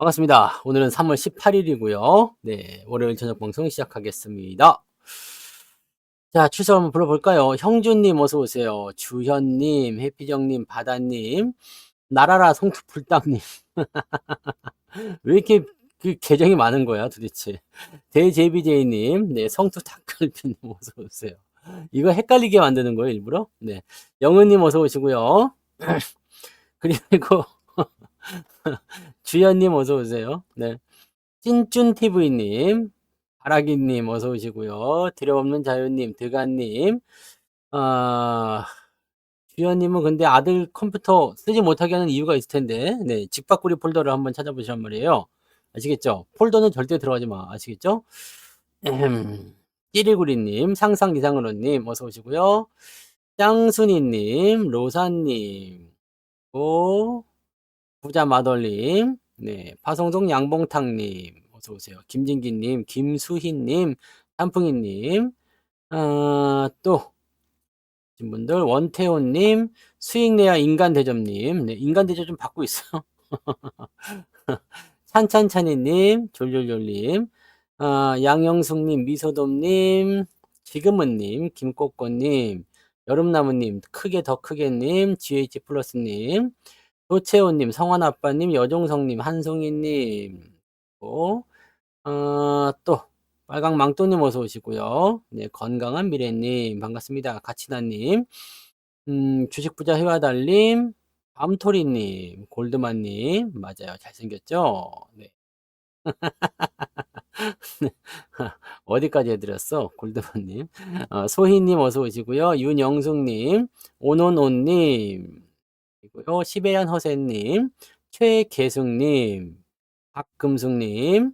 반갑습니다. 오늘은 3월 18일이고요. 네, 월요일 저녁 방송 시작하겠습니다. 자, 출석 한번 불러볼까요? 형준님 어서 오세요. 주현님, 해피정님, 바다님, 나라라 성투불당님. 왜 이렇게 그 계정이 많은 거야, 도대체? 대제비제이님, 네, 성투닭갈비님 어서 오세요. 이거 헷갈리게 만드는 거예요, 일부러? 네, 영은님 어서 오시고요. 그리고 주현님 어서 오세요. 네. 찐쭌TV님, 바라기님 어서 오시고요. 드려없는 자유님, 드가님, 아, 주연님은 근데 아들 컴퓨터 쓰지 못하게 하는 이유가 있을 텐데, 네, 직박구리 폴더를 한번 찾아보시란 말이에요. 아시겠죠? 폴더는 절대 들어가지 마. 아시겠죠? 찌리구리님, 상상 이상으로님 어서 오시고요. 짱순이님, 로사님, 오, 부자 마덜님, 네, 파송동 양봉탕님, 어서오세요. 김진기님, 김수희님, 한풍이님, 또, 분들, 원태호님, 수익내야 인간대접님, 네, 인간대접 좀 받고 있어요. 찬찬찬이님, 졸졸졸님, 양영숙님, 미소돔님, 지금은님, 김꼬꼬님, 여름나무님, 크게 더 크게님, GH 플러스님, 도채호님, 성환아빠님, 여종성님, 한송이님, 또, 또, 빨강망토님 어서 오시고요. 네, 건강한 미래님, 반갑습니다. 가치나님, 주식부자 회화달님, 밤토리님, 골드만님, 맞아요. 잘생겼죠? 네. 어디까지 해드렸어? 골드만님. 소희님 어서 오시고요. 윤영숙님, 오논온님, 그리고요. 시베리안 허세님, 최계숙님, 박금숙님,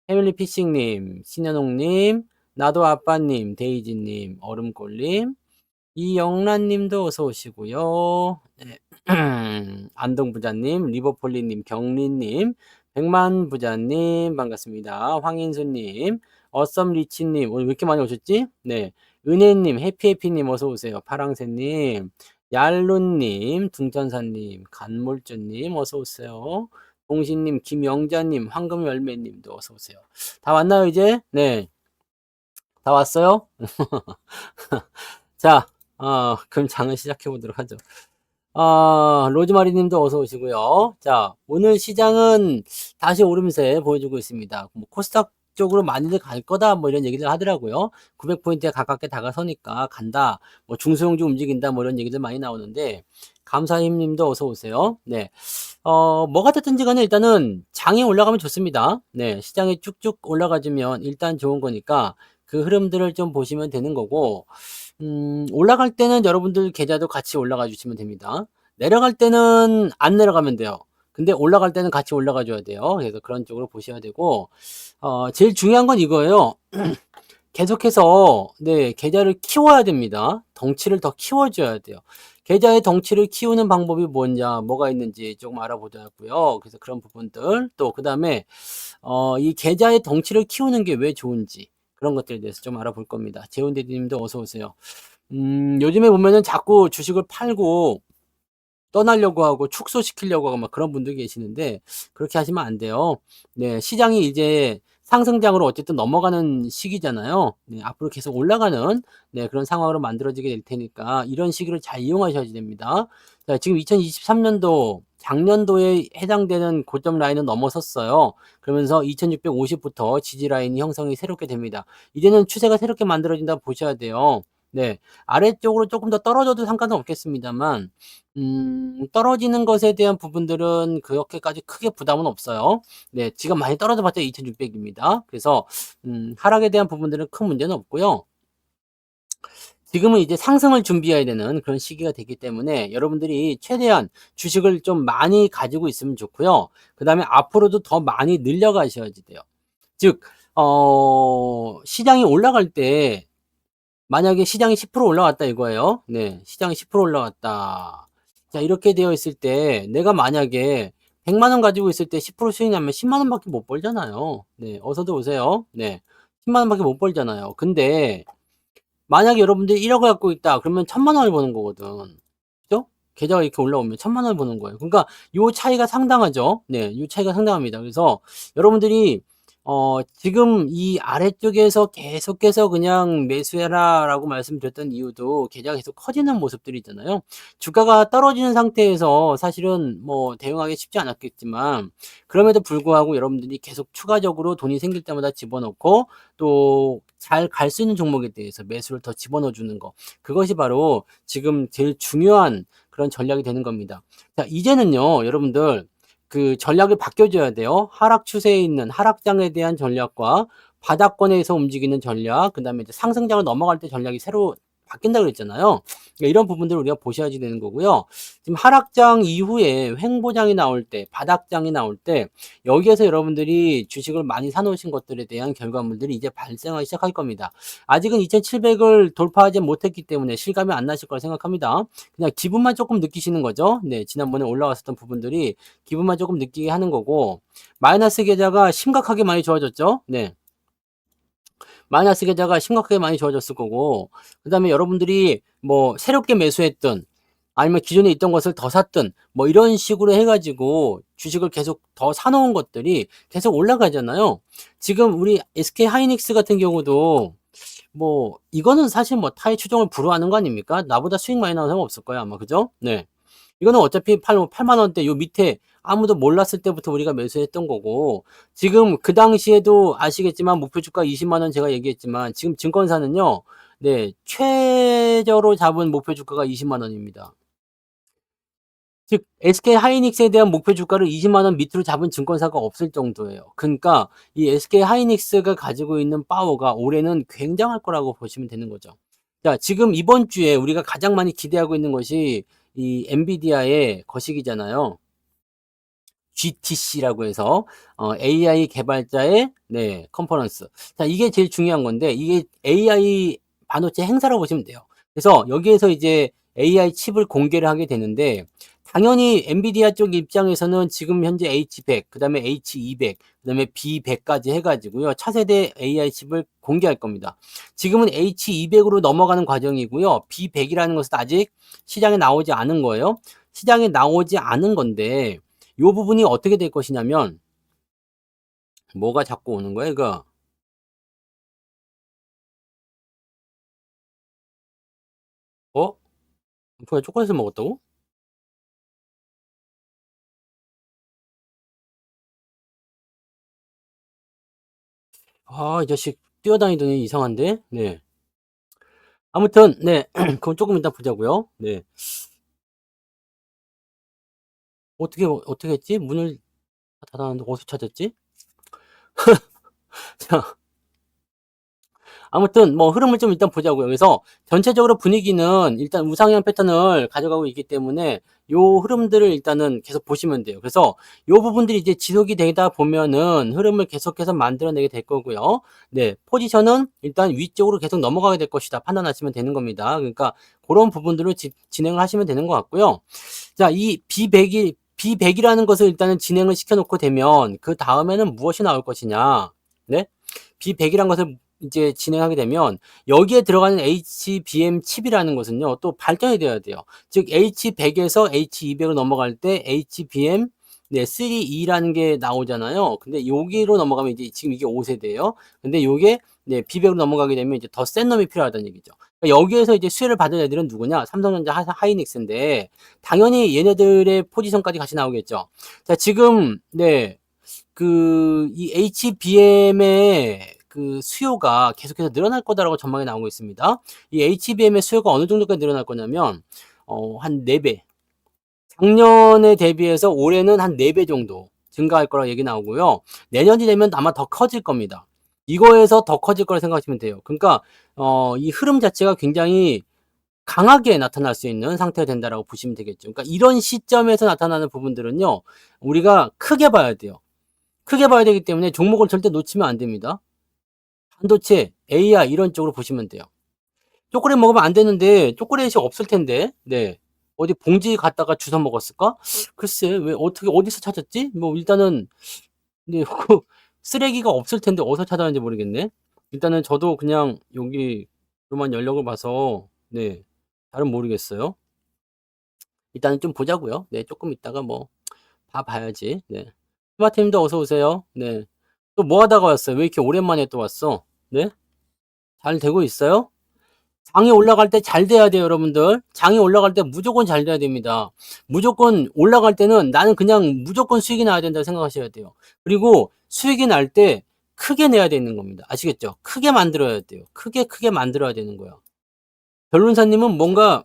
패밀리 피싱님, 신현옥님, 나도 아빠님, 데이지님, 얼음골님, 이영란님도 어서 오시고요. 네. 안동부자님, 리버폴리님, 경리님, 백만부자님, 반갑습니다. 황인수님, 어썸리치님, 오늘 왜 이렇게 많이 오셨지? 네. 은혜님, 해피해피님, 어서 오세요. 파랑새님, 얄룬님, 둥천사님, 간물주님, 어서 오세요. 동신님, 김영자님, 황금열매님도 어서 오세요. 다 왔나요, 이제? 네. 다 왔어요? 자, 그럼 장을 시작해 보도록 하죠. 로즈마리 님도 어서 오시고요. 자, 오늘 시장은 다시 오름세 보여주고 있습니다. 뭐 코스닥 쪽으로 많이들 갈 거다, 뭐 이런 얘기들 하더라고요. 900포인트에 가깝게 다가서니까 간다, 뭐 중소형주 움직인다, 뭐 이런 얘기들 많이 나오는데, 감사힘 님도 어서 오세요. 네. 뭐가 됐든지 간에 일단은 장이 올라가면 좋습니다. 네. 시장이 쭉쭉 올라가주면 일단 좋은 거니까 그 흐름들을 좀 보시면 되는 거고, 올라갈 때는 여러분들 계좌도 같이 올라가 주시면 됩니다. 내려갈 때는 안 내려가면 돼요. 근데 올라갈 때는 같이 올라가 줘야 돼요. 그래서 그런 쪽으로 보셔야 되고, 제일 중요한 건 이거예요. 계속해서, 네, 계좌를 키워야 됩니다. 덩치를 더 키워줘야 돼요. 계좌의 덩치를 키우는 방법이 뭐가 있는지 조금 알아보자고요. 그래서 그런 부분들, 또, 그 다음에, 이 계좌의 덩치를 키우는 게 왜 좋은지, 그런 것들에 대해서 좀 알아볼 겁니다. 재훈대리님도 어서 오세요. 요즘에 보면은 자꾸 주식을 팔고 떠나려고 하고 축소시키려고 하고 막 그런 분들이 계시는데, 그렇게 하시면 안 돼요. 네, 시장이 이제 상승장으로 어쨌든 넘어가는 시기잖아요. 네, 앞으로 계속 올라가는, 네, 그런 상황으로 만들어지게 될 테니까 이런 시기를 잘 이용하셔야 됩니다. 자, 지금 2023년도 작년도에 해당되는 고점 라인은 넘어섰어요. 그러면서 2650부터 지지 라인이 형성이 새롭게 됩니다. 이제는 추세가 새롭게 만들어진다 보셔야 돼요. 네, 아래쪽으로 조금 더 떨어져도 상관은 없겠습니다만, 떨어지는 것에 대한 부분들은 그렇게까지 크게 부담은 없어요. 네, 지금 많이 떨어져 봤자 2600입니다. 그래서, 하락에 대한 부분들은 큰 문제는 없고요. 지금은 이제 상승을 준비해야 되는 그런 시기가 되기 때문에 여러분들이 최대한 주식을 좀 많이 가지고 있으면 좋고요. 그 다음에 앞으로도 더 많이 늘려가셔야지 돼요. 즉, 시장이 올라갈 때, 만약에 시장이 10% 올라갔다 이거예요. 네, 시장이 10% 올라갔다. 자, 이렇게 되어 있을 때 내가 만약에 100만 원 가지고 있을 때 10% 수익 나면 10만 원밖에 못 벌잖아요. 네, 어서도 오세요. 네, 10만 원밖에 못 벌잖아요. 근데 만약에 여러분들이 1억을 갖고 있다 그러면 1000만 원을 버는 거거든. 그죠? 계좌가 이렇게 올라오면 1,000만 원을 버는 거예요. 그러니까 요 차이가 상당하죠. 네. 요 차이가 상당합니다. 그래서 여러분들이 지금 이 아래쪽에서 계속해서 그냥 "매수해라."라고 말씀드렸던 이유도 계좌가 계속 커지는 모습들이 있잖아요. 주가가 떨어지는 상태에서 사실은 뭐 대응하기 쉽지 않았겠지만 그럼에도 불구하고 여러분들이 계속 추가적으로 돈이 생길 때마다 집어넣고 또 잘 갈 수 있는 종목에 대해서 매수를 더 집어넣어 주는 거. 그것이 바로 지금 제일 중요한 그런 전략이 되는 겁니다. 자, 이제는요, 여러분들 그 전략이 바뀌어져야 돼요. 하락 추세에 있는 하락장에 대한 전략과 바닥권에서 움직이는 전략, 그다음에 이제 상승장을 넘어갈 때 전략이 새로 바뀐다 그랬잖아요. 그러니까 이런 부분들을 우리가 보셔야지 되는 거고요. 지금 하락장 이후에 횡보장이 나올 때, 바닥장이 나올 때 여기에서 여러분들이 주식을 많이 사놓으신 것들에 대한 결과물들이 이제 발생하기 시작할 겁니다. 아직은 2,700을 돌파하지 못했기 때문에 실감이 안 나실 거라 생각합니다. 그냥 기분만 조금 느끼시는 거죠. 네, 지난번에 올라왔었던 부분들이 기분만 조금 느끼게 하는 거고, 마이너스 계좌가 심각하게 많이 좋아졌죠. 네. 마이너스 계좌가 심각하게 많이 좋아졌을 거고, 그 다음에 여러분들이 뭐 새롭게 매수했던 아니면 기존에 있던 것을 더 샀든 뭐 이런 식으로 해가지고 주식을 계속 더 사놓은 것들이 계속 올라가잖아요. 지금 우리 SK 하이닉스 같은 경우도 뭐 이거는 사실 뭐 타의 추종을 불허하는 거 아닙니까? 나보다 수익 많이 나는 사람 없을 거예요, 아마. 그죠? 네. 이거는 어차피 8만 원대 요 밑에 아무도 몰랐을 때부터 우리가 매수했던 거고, 지금 그 당시에도 아시겠지만 목표 주가 20만 원 제가 얘기했지만 지금 증권사는요. 네, 최저로 잡은 목표 주가가 20만 원입니다. 즉 SK 하이닉스에 대한 목표 주가를 20만 원 밑으로 잡은 증권사가 없을 정도예요. 그러니까 이 SK 하이닉스가 가지고 있는 파워가 올해는 굉장할 거라고 보시면 되는 거죠. 자, 지금 이번 주에 우리가 가장 많이 기대하고 있는 것이 이 엔비디아의 거식이잖아요. GTC라고 해서 AI 개발자의 네, 컨퍼런스. 자, 이게 제일 중요한 건데 이게 AI 반도체 행사라고 보시면 돼요. 그래서 여기에서 이제 AI 칩을 공개를 하게 되는데 당연히 엔비디아 쪽 입장에서는 지금 현재 H100, 그다음에 H200, 그다음에 B100까지 해가지고요 차세대 AI 칩을 공개할 겁니다. 지금은 H200으로 넘어가는 과정이고요. B100이라는 것은 아직 시장에 나오지 않은 거예요. 시장에 나오지 않은 건데 요 부분이 어떻게 될 것이냐면 뭐가 자꾸 오는 거야 이거. 어? 뭐야, 초콜릿을 먹었다고? 아, 이 자식 뛰어다니더니 이상한데. 네. 아무튼 네. 그건 조금 이따 보자고요. 네. 어떻게 했지? 문을 닫았는데 어디서 찾았지? 자, 아무튼 뭐 흐름을 좀 일단 보자고요. 그래서 전체적으로 분위기는 일단 우상향 패턴을 가져가고 있기 때문에 요 흐름들을 일단은 계속 보시면 돼요. 그래서 요 부분들이 이제 지속이 되다 보면은 흐름을 계속해서 만들어내게 될 거고요. 네, 포지션은 일단 위쪽으로 계속 넘어가게 될 것이다 판단하시면 되는 겁니다. 그러니까 그런 부분들을 진행을 하시면 되는 것 같고요. 자, 이 B100이라는 것을 일단은 진행을 시켜놓고 되면 그 다음에는 무엇이 나올 것이냐. 네? B100이라는 것을 이제 진행하게 되면 여기에 들어가는 HBM 칩이라는 것은요 또 발전이 되어야 돼요. 즉 H100에서 H200으로 넘어갈 때 HBM 네, 3E라는 게 나오잖아요. 근데 여기로 넘어가면 이제 지금 이게 5세대예요. 근데 요게 네, B100으로 넘어가게 되면 이제 더 센 놈이 필요하다는 얘기죠. 그러니까 여기에서 이제 수혜를 받은 애들은 누구냐? 삼성전자, 하이닉스인데 당연히 얘네들의 포지션까지 같이 나오겠죠. 자, 지금 네, 그 이 HBM의 그 수요가 계속해서 늘어날 거다라고 전망이 나오고 있습니다. 이 HBM의 수요가 어느 정도까지 늘어날 거냐면 한 4배. 작년에 대비해서 올해는 한 4배 정도 증가할 거라 얘기 나오고요. 내년이 되면 아마 더 커질 겁니다. 이거에서 더 커질 거라 생각하시면 돼요. 그러니까 이 흐름 자체가 굉장히 강하게 나타날 수 있는 상태가 된다라고 보시면 되겠죠. 그러니까 이런 시점에서 나타나는 부분들은요. 우리가 크게 봐야 돼요. 크게 봐야 되기 때문에 종목을 절대 놓치면 안 됩니다. 반도체, AI 이런 쪽으로 보시면 돼요. 초콜릿 먹으면 안 되는데 초콜릿이 없을 텐데. 네. 어디 봉지 갖다가 주워 먹었을까? 글쎄, 왜 어떻게 어디서 찾았지? 뭐 일단은 네, 그 쓰레기가 없을 텐데 어디서 찾았는지 모르겠네. 일단은 저도 그냥 여기로만 연락을 봐서 네. 잘은 모르겠어요. 일단은 좀 보자고요. 네, 조금 있다가 뭐 봐야지. 네. 스마트님도 어서 오세요. 네. 또 뭐 하다가 왔어요? 왜 이렇게 오랜만에 또 왔어? 네? 잘 되고 있어요? 장이 올라갈 때 잘 돼야 돼요, 여러분들. 장이 올라갈 때 무조건 잘 돼야 됩니다. 무조건 올라갈 때는 나는 그냥 무조건 수익이 나야 된다고 생각하셔야 돼요. 그리고 수익이 날 때 크게 내야 되는 겁니다. 아시겠죠? 크게 만들어야 돼요. 크게 만들어야 되는 거예요. 변론사님은 뭔가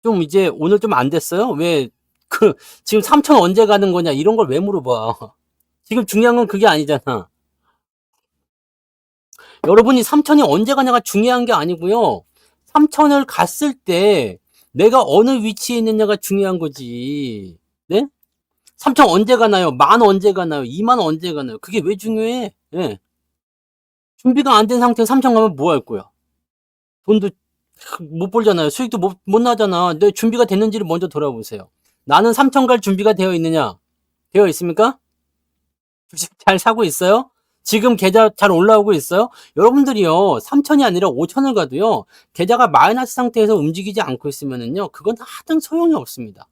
좀 이제 오늘 좀 안 됐어요? 왜 지금 3천 언제 가는 거냐 이런 걸 왜 물어봐. 지금 중요한 건 그게 아니잖아. 여러분이 3천이 언제 가냐가 중요한 게 아니고요. 3천을 갔을 때 내가 어느 위치에 있느냐가 중요한 거지. 네? 3천 언제 가나요? 만 언제 가나요? 2만 언제 가나요? 그게 왜 중요해? 예. 준비가 안 된 상태에서 3천 가면 뭐 할 거야? 돈도 못 벌잖아요. 수익도 못 나잖아. 내 준비가 됐는지를 먼저 돌아보세요. 나는 3천 갈 준비가 되어 있느냐? 되어 있습니까? 주식 잘 사고 있어요? 지금 계좌 잘 올라오고 있어요? 여러분들이요, 3천이 아니라 5천을 가도요, 계좌가 마이너스 상태에서 움직이지 않고 있으면은요, 그건 하등 소용이 없습니다.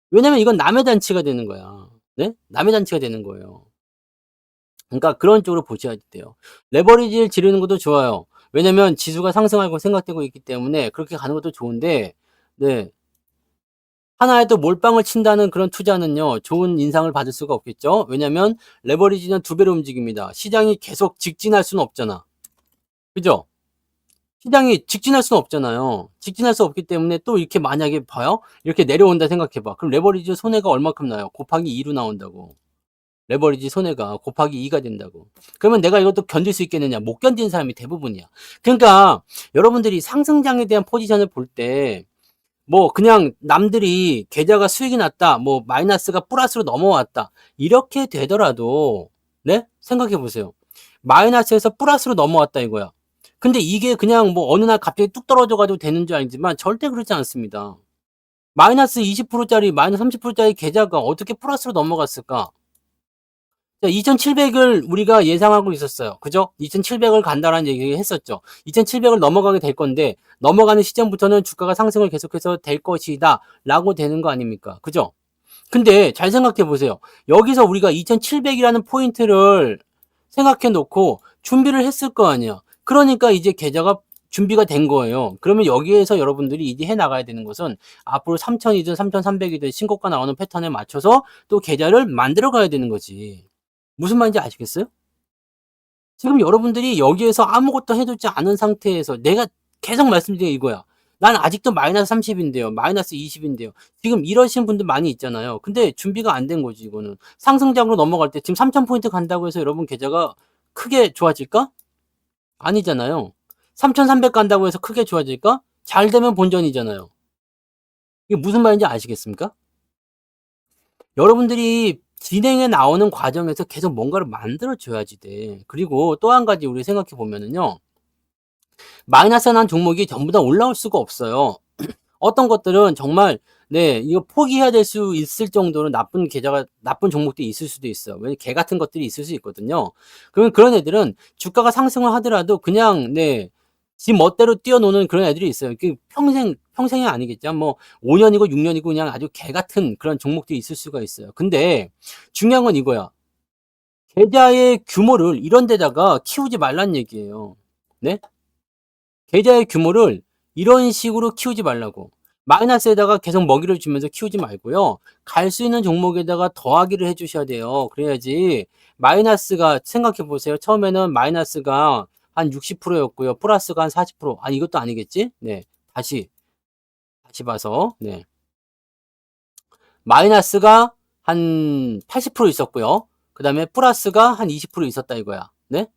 왜냐면 이건 남의 잔치가 되는 거야. 네? 남의 잔치가 되는 거예요. 그러니까 그런 쪽으로 보셔야 돼요. 레버리지를 지르는 것도 좋아요. 왜냐면 지수가 상승하고 생각되고 있기 때문에 그렇게 가는 것도 좋은데, 네. 하나에 또 몰빵을 친다는 그런 투자는요, 좋은 인상을 받을 수가 없겠죠. 왜냐면 레버리지는 두 배로 움직입니다. 시장이 계속 직진할 수는 없잖아. 그죠? 시장이 직진할 수는 없잖아요. 직진할 수 없기 때문에 또 이렇게 만약에 봐요? 이렇게 내려온다 생각해봐. 그럼 레버리지 손해가 얼마큼 나요? 곱하기 2로 나온다고. 레버리지 손해가 곱하기 2가 된다고. 그러면 내가 이것도 견딜 수 있겠느냐? 못 견디는 사람이 대부분이야. 그러니까 여러분들이 상승장에 대한 포지션을 볼때 뭐 그냥 남들이 계좌가 수익이 났다, 뭐 마이너스가 플러스로 넘어왔다 이렇게 되더라도 네? 생각해 보세요. 마이너스에서 플러스로 넘어왔다 이거야. 근데 이게 그냥 뭐 어느 날 갑자기 뚝 떨어져 가지고 되는 줄 알지만 절대 그렇지 않습니다. 마이너스 20%짜리 마이너스 30%짜리 계좌가 어떻게 플러스로 넘어갔을까? 2,700을 우리가 예상하고 있었어요. 그죠? 2,700을 간다라는 얘기 했었죠. 2,700을 넘어가게 될 건데, 넘어가는 시점부터는 주가가 상승을 계속해서 될 것이다. 라고 되는 거 아닙니까? 그죠? 근데 잘 생각해 보세요. 여기서 우리가 2,700이라는 포인트를 생각해 놓고 준비를 했을 거 아니야. 그러니까 이제 계좌가 준비가 된 거예요. 그러면 여기에서 여러분들이 이제 해 나가야 되는 것은 앞으로 3,000이든 3,300이든 신고가 나오는 패턴에 맞춰서 또 계좌를 만들어 가야 되는 거지. 무슨 말인지 아시겠어요? 지금 여러분들이 여기에서 아무것도 해두지 않은 상태에서 내가 계속 말씀드린 이거야. 난 아직도 마이너스 30인데요. 마이너스 20인데요. 지금 이러신 분들 많이 있잖아요. 근데 준비가 안 된 거지, 이거는. 상승장으로 넘어갈 때 지금 3,000포인트 간다고 해서 여러분 계좌가 크게 좋아질까? 아니잖아요. 3,300 간다고 해서 크게 좋아질까? 잘 되면 본전이잖아요. 이게 무슨 말인지 아시겠습니까? 여러분들이 진행해 나오는 과정에서 계속 뭔가를 만들어 줘야지 돼. 그리고 또 한 가지 우리 생각해 보면은요. 마이너스 난 종목이 전부 다 올라올 수가 없어요. 어떤 것들은 정말 네, 이거 포기해야 될 수 있을 정도로 나쁜 종목들이 있을 수도 있어요. 왜냐면 개 같은 것들이 있을 수 있거든요. 그러면 그런 애들은 주가가 상승을 하더라도 그냥 네, 지 멋대로 뛰어노는 그런 애들이 있어요. 그 평생이 아니겠죠. 뭐 5년이고 6년이고 그냥 아주 개 같은 그런 종목들이 있을 수가 있어요. 근데 중요한 건 이거야. 계좌의 규모를 이런 데다가 키우지 말란 얘기예요. 네? 계좌의 규모를 이런 식으로 키우지 말라고. 마이너스에다가 계속 먹이를 주면서 키우지 말고요. 갈 수 있는 종목에다가 더하기를 해 주셔야 돼요. 그래야지 마이너스가 생각해 보세요. 처음에는 마이너스가 한 60%였고요. 플러스가 한 40%. 아니 이것도 아니겠지? 네. 다시 봐서. 네. 마이너스가 한 80% 있었고요. 그다음에 플러스가 한 20% 있었다 이거야. 네?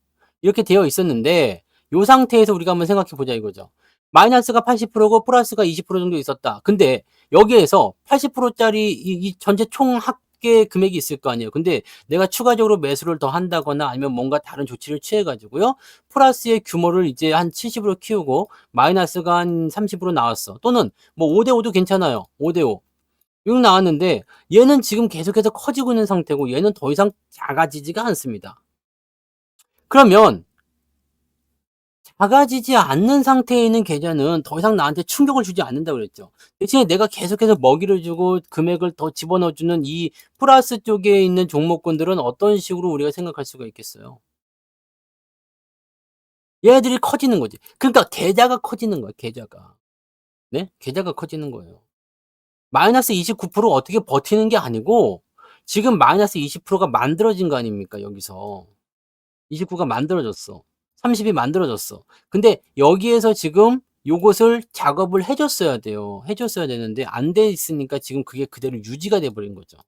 이렇게 되어 있었는데 요 상태에서 우리가 한번 생각해 보자 이거죠. 마이너스가 80%고 플러스가 20% 정도 있었다. 근데 여기에서 80%짜리 이 전체 총 합계 금액이 있을 거 아니에요. 근데 내가 추가적으로 매수를 더 한다거나 아니면 뭔가 다른 조치를 취해 가지고요. 플러스의 규모를 이제 한 70으로 키우고 마이너스가 한 30으로 나왔어. 또는 뭐 5대 5도 괜찮아요. 5대 5. 6 나왔는데 얘는 지금 계속해서 커지고 있는 상태고 얘는 더 이상 작아지지가 않습니다. 그러면 작아지지 않는 상태에 있는 계좌는 더 이상 나한테 충격을 주지 않는다고 그랬죠. 대신에 내가 계속해서 먹이를 주고 금액을 더 집어넣어 주는 이 플러스 쪽에 있는 종목군들은 어떤 식으로 우리가 생각할 수가 있겠어요? 얘네들이 커지는 거지. 그러니까 계좌가 커지는 거야, 계좌가. 네? 계좌가 커지는 거예요. 마이너스 29% 어떻게 버티는 게 아니고 지금 마이너스 20%가 만들어진 거 아닙니까, 여기서. 29가 만들어졌어. 30이 만들어졌어. 근데 여기에서 지금 요것을 작업을 해 줬어야 돼요. 해 줬어야 되는데 안 돼 있으니까 지금 그게 그대로 유지가 돼 버린 거죠.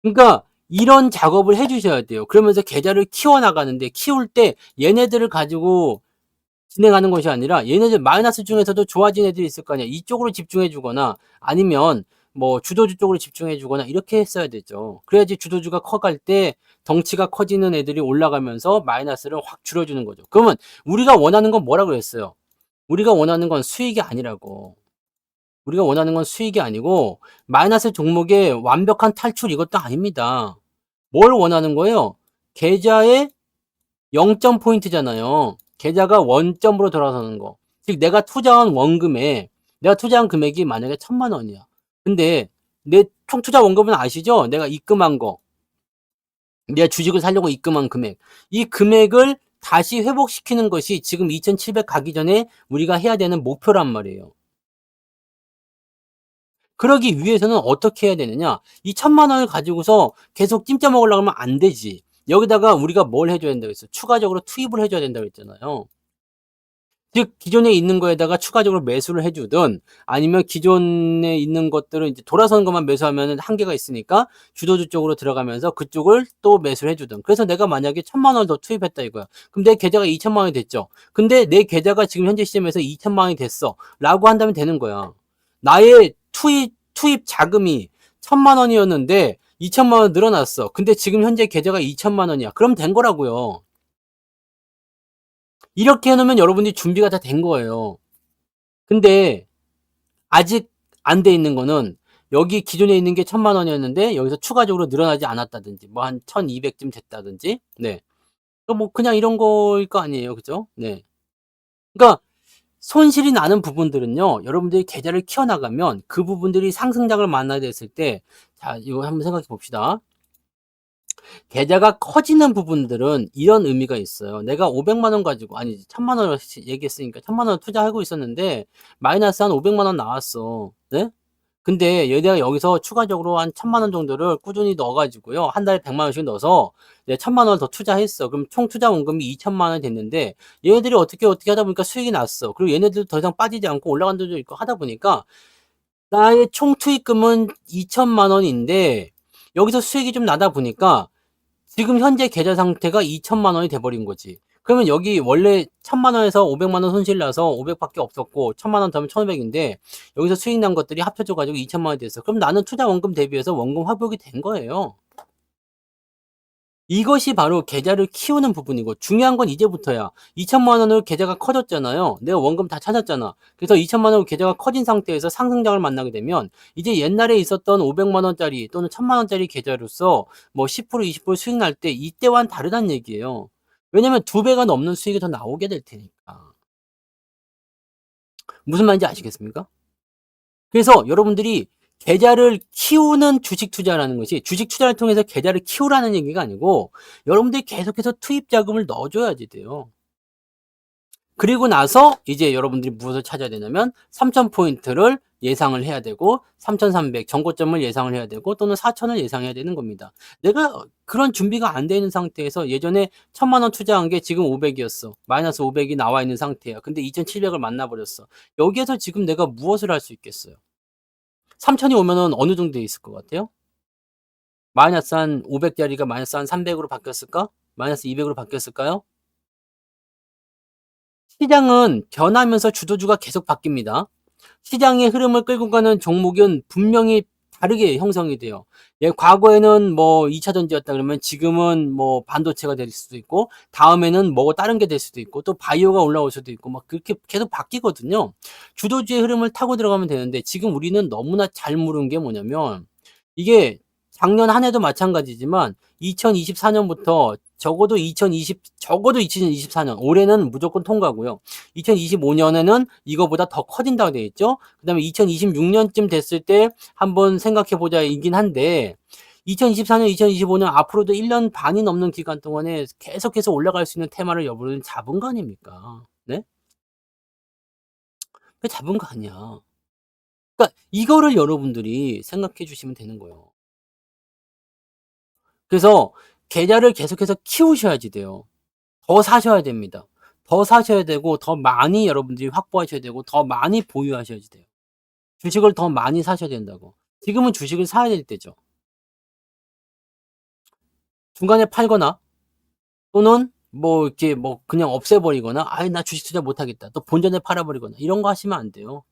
그러니까 이런 작업을 해 주셔야 돼요. 그러면서 계좌를 키워 나가는데 키울 때 얘네들을 가지고 진행하는 것이 아니라 얘네들 마이너스 중에서도 좋아진 애들이 있을 거 아니야. 이쪽으로 집중해 주거나 아니면 뭐 주도주 쪽으로 집중해 주거나 이렇게 했어야 되죠. 그래야지 주도주가 커갈 때 덩치가 커지는 애들이 올라가면서 마이너스를 확 줄여주는 거죠. 그러면 우리가 원하는 건 뭐라고 그랬어요? 우리가 원하는 건 수익이 아니라고. 우리가 원하는 건 수익이 아니고 마이너스 종목의 완벽한 탈출 이것도 아닙니다. 뭘 원하는 거예요? 계좌의 0점 포인트잖아요. 계좌가 원점으로 돌아서는 거. 즉 내가 투자한 금액이 만약에 1,000만 원이야. 근데 내 총 투자 원금은 아시죠? 내가 입금한 거. 내가 주식을 사려고 입금한 금액. 이 금액을 다시 회복시키는 것이 지금 2,700 가기 전에 우리가 해야 되는 목표란 말이에요. 그러기 위해서는 어떻게 해야 되느냐? 이 1,000만 원을 가지고서 계속 찜짜 먹으려고 하면 안 되지. 여기다가 우리가 뭘 해줘야 된다고 했어요? 추가적으로 투입을 해줘야 된다고 했잖아요. 즉 기존에 있는 거에다가 추가적으로 매수를 해 주든 아니면 기존에 있는 것들을 이제 돌아서는 것만 매수하면은 한계가 있으니까 주도주 쪽으로 들어가면서 그쪽을 또 매수를 해 주든. 그래서 내가 만약에 1,000만 원을 더 투입했다 이거야. 그럼 내 계좌가 2,000만 원이 됐죠. 근데 내 계좌가 지금 현재 시점에서 2,000만 원이 됐어라고 한다면 되는 거야. 나의 투입 자금이 1,000만 원이었는데 2,000만 원 늘어났어. 근데 지금 현재 계좌가 2,000만 원이야. 그럼 된 거라고요. 이렇게 해 놓으면 여러분들이 준비가 다 된 거예요. 근데 아직 안 돼 있는 거는 여기 기존에 있는 게 1,000만 원이었는데 여기서 추가적으로 늘어나지 않았다든지 뭐 한 1,200쯤 됐다든지 네. 뭐 그냥 이런 거일 거 아니에요. 그죠? 네. 그러니까 손실이 나는 부분들은요. 여러분들이 계좌를 키워 나가면 그 부분들이 상승장을 만나게 됐을 때 자, 이거 한번 생각해 봅시다. 계좌가 커지는 부분들은 이런 의미가 있어요. 내가 500만 원 가지고 아니 1,000만 원을 얘기했으니까 1,000만 원 투자하고 있었는데 마이너스 한 500만 원 나왔어. 네? 근데 얘네가 여기서 추가적으로 한 1,000만 원 정도를 꾸준히 넣어 가지고요. 한 달에 100만 원씩 넣어서 내 1,000만 원을 더 투자했어. 그럼 총 투자 원금이 2,000만 원이 됐는데 얘네들이 어떻게 하다 보니까 수익이 났어. 그리고 얘네들도 더 이상 빠지지 않고 올라간 데도 있고 하다 보니까 나의 총 투입금은 2,000만 원인데 여기서 수익이 좀 나다 보니까 지금 현재 계좌 상태가 2,000만 원이 돼 버린 거지. 그러면 여기 원래 1,000만 원에서 500만 원 손실 나서 500 밖에 없었고 1,000만 원 더하면 1,500인데 여기서 수익 난 것들이 합쳐져 가지고 2,000만 원이 됐어. 그럼 나는 투자 원금 대비해서 원금 회복이 된 거예요. 이것이 바로 계좌를 키우는 부분이고 중요한 건 이제부터야. 2,000만 원으로 계좌가 커졌잖아요. 내가 원금 다 찾았잖아. 그래서 2,000만 원으로 계좌가 커진 상태에서 상승장을 만나게 되면 이제 옛날에 있었던 500만 원짜리 또는 1,000만 원짜리 계좌로서 뭐 10% 20% 수익 날 때 이때와는 다르다는 얘기예요. 왜냐면 2배가 넘는 수익이 더 나오게 될 테니까. 무슨 말인지 아시겠습니까? 그래서 여러분들이 계좌를 키우는 주식 투자라는 것이 주식 투자를 통해서 계좌를 키우라는 얘기가 아니고 여러분들이 계속해서 투입 자금을 넣어줘야지 돼요. 그리고 나서 이제 여러분들이 무엇을 찾아야 되냐면 3,000포인트를 예상을 해야 되고 3,300 정고점을 예상을 해야 되고 또는 4,000을 예상해야 되는 겁니다. 내가 그런 준비가 안 돼 있는 상태에서 예전에 1,000만 원 투자한 게 지금 500이었어. 마이너스 500이 나와 있는 상태야. 근데 2,700을 만나버렸어. 여기에서 지금 내가 무엇을 할 수 있겠어요? 3,000이 오면은 어느 정도에 있을 것 같아요? 마이너스 한 500짜리가 마이너스 한 300으로 바뀌었을까? 마이너스 200으로 바뀌었을까요? 시장은 변하면서 주도주가 계속 바뀝니다. 시장의 흐름을 끌고 가는 종목은 분명히 다르게 형성이 돼요. 예, 과거에는 뭐 2차 전지였다 그러면 지금은 뭐 반도체가 될 수도 있고 다음에는 뭐 다른 게 될 수도 있고 또 바이오가 올라올 수도 있고 막 그렇게 계속 바뀌거든요. 주도주의 흐름을 타고 들어가면 되는데 지금 우리는 너무나 잘 모르는 게 뭐냐면 이게 작년 한 해도 마찬가지지만 2024년부터 적어도 2024년 올해는 무조건 통과고요. 2025년에는 이거보다 더 커진다고 되어 있죠. 그다음에 2026년쯤 됐을 때 한번 생각해 보자이긴 한데 2024년, 2025년 앞으로도 1년 반이 넘는 기간 동안에 계속해서 올라갈 수 있는 테마를 여러분은 잡은 거 아닙니까? 네? 왜 잡은 거 아니야. 그러니까 이거를 여러분들이 생각해 주시면 되는 거예요. 그래서 계좌를 계속해서 키우셔야지 돼요. 더 사셔야 됩니다. 더 사셔야 되고 더 많이 여러분들이 확보하셔야 되고 더 많이 보유하셔야지 돼요. 주식을 더 많이 사셔야 된다고. 지금은 주식을 사야 될 때죠. 중간에 팔거나 또는 뭐 이렇게 뭐 그냥 없애 버리거나 '아이 나 주식 투자 못 하겠다.' 또 본전에 팔아 버리거나 이런 거 하시면 안 돼요.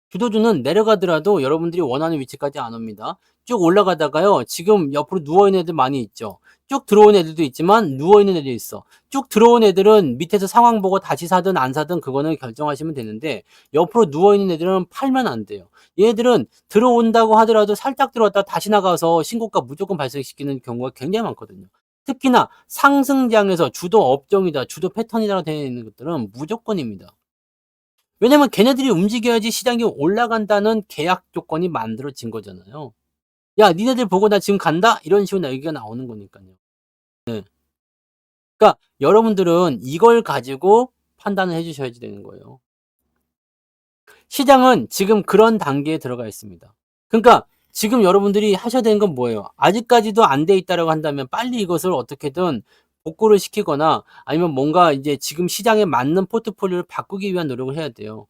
주도주는 내려가더라도 여러분들이 원하는 위치까지 안 옵니다. 쭉 올라가다가요. 지금 옆으로 누워 있는 애들 많이 있죠. 쭉 들어온 애들도 있지만 누워 있는 애들이 있어. 쭉 들어온 애들은 밑에서 상황 보고 다시 사든 안 사든 그거는 결정하시면 되는데 옆으로 누워 있는 애들은 팔면 안 돼요. 얘들은 들어온다고 하더라도 살짝 들어왔다가 다시 나가서 신고가 무조건 발생시키는 경우가 굉장히 많거든요. 특히나 상승장에서 주도 업종이다, 주도 패턴이라고 되어 있는 것들은 무조건입니다. 왜냐면 걔네들이 움직여야지 시장이 올라간다는 계약 조건이 만들어진 거잖아요. "야 니네들 보고 나 지금 간다." 이런 식으로 얘기가 나오는 거니깐요. 네. 그러니까 여러분들은 이걸 가지고 판단을 해 주셔야지 되는 거예요. 시장은 지금 그런 단계에 들어가 있습니다. 그러니까 지금 여러분들이 하셔야 되는 건 뭐예요? 아직까지도 안 돼 있다라고 한다면 빨리 이것을 어떻게든 복구를 시키거나 아니면 뭔가 이제 지금 시장에 맞는 포트폴리오를 바꾸기 위한 노력을 해야 돼요.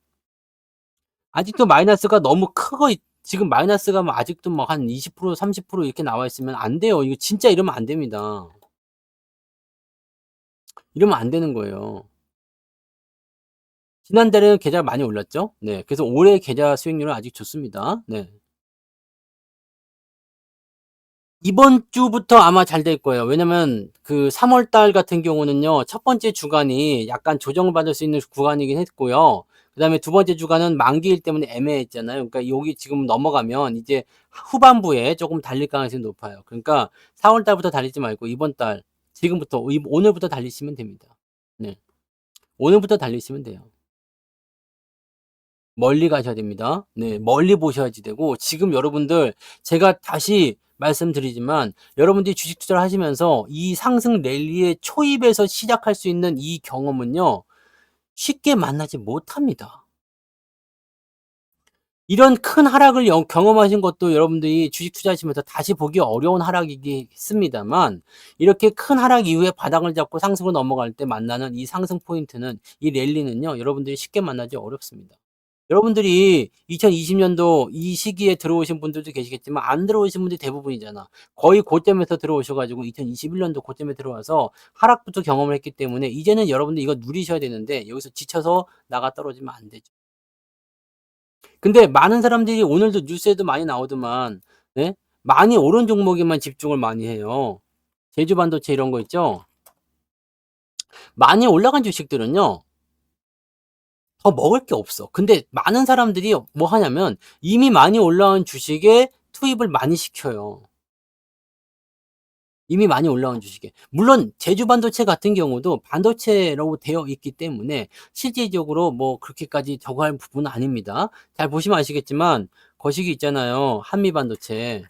아직도 마이너스가 너무 크고 지금 마이너스가 뭐 아직도 뭐 한 20% 30% 이렇게 나와 있으면 안 돼요. 이거 진짜 이러면 안 됩니다. 이러면 안 되는 거예요. 지난달에는 계좌가 많이 올랐죠? 네. 그래서 올해 계좌 수익률은 아직 좋습니다. 네. 이번 주부터 아마 잘 될 거예요. 왜냐면 그 3월 달 같은 경우는요. 첫 번째 주간이 약간 조정받을 수 있는 구간이긴 했고요. 그다음에 두 번째 주간은 만기일 때문에 애매했잖아요. 그러니까 여기 지금 넘어가면 이제 후반부에 조금 달릴 가능성이 높아요. 그러니까 4월 달부터 달리지 말고 이번 달 지금부터 오늘부터 달리시면 됩니다. 네. 오늘부터 달리시면 돼요. 멀리 가셔야 됩니다. 네. 멀리 보셔야지 되고 지금 여러분들 제가 다시 말씀드리지만 여러분들이 주식 투자를 하시면서 이 상승 랠리의 초입에서 시작할 수 있는 이 경험은요. 쉽게 만나지 못합니다. 이런 큰 하락을 경험하신 것도 여러분들이 주식 투자하시면서 다시 보기 어려운 하락이겠습니다만 이렇게 큰 하락 이후에 바닥을 잡고 상승으로 넘어갈 때 만나는 이 상승 포인트는 이 랠리는요. 여러분들이 쉽게 만나기 어렵습니다. 여러분들이 2020년도 이 시기에 들어오신 분들도 계시겠지만 안 들어오신 분들이 대부분이잖아. 거의 고점에서 들어오셔 가지고 2021년도 고점에 들어와서 하락부터 경험을 했기 때문에 이제는 여러분들 이거 누리셔야 되는데 여기서 지쳐서 나가 떨어지면 안 되죠. 근데 많은 사람들이 오늘도 뉴스에도 많이 나오더만 네? 많이 오른 종목에만 집중을 많이 해요. 제주 반도체 이런 거 있죠? 많이 올라간 주식들은요. 더 먹을 게 없어. 근데 많은 사람들이 뭐 하냐면 이미 많이 올라온 주식에 투입을 많이 시켜요. 이미 많이 올라온 주식에. 물론 제주 반도체 같은 경우도 반도체로 되어 있기 때문에 실질적으로 뭐 그렇게까지 저거 할 부분은 아닙니다. 잘 보시면 아시겠지만 거시기 있잖아요. 한미 반도체.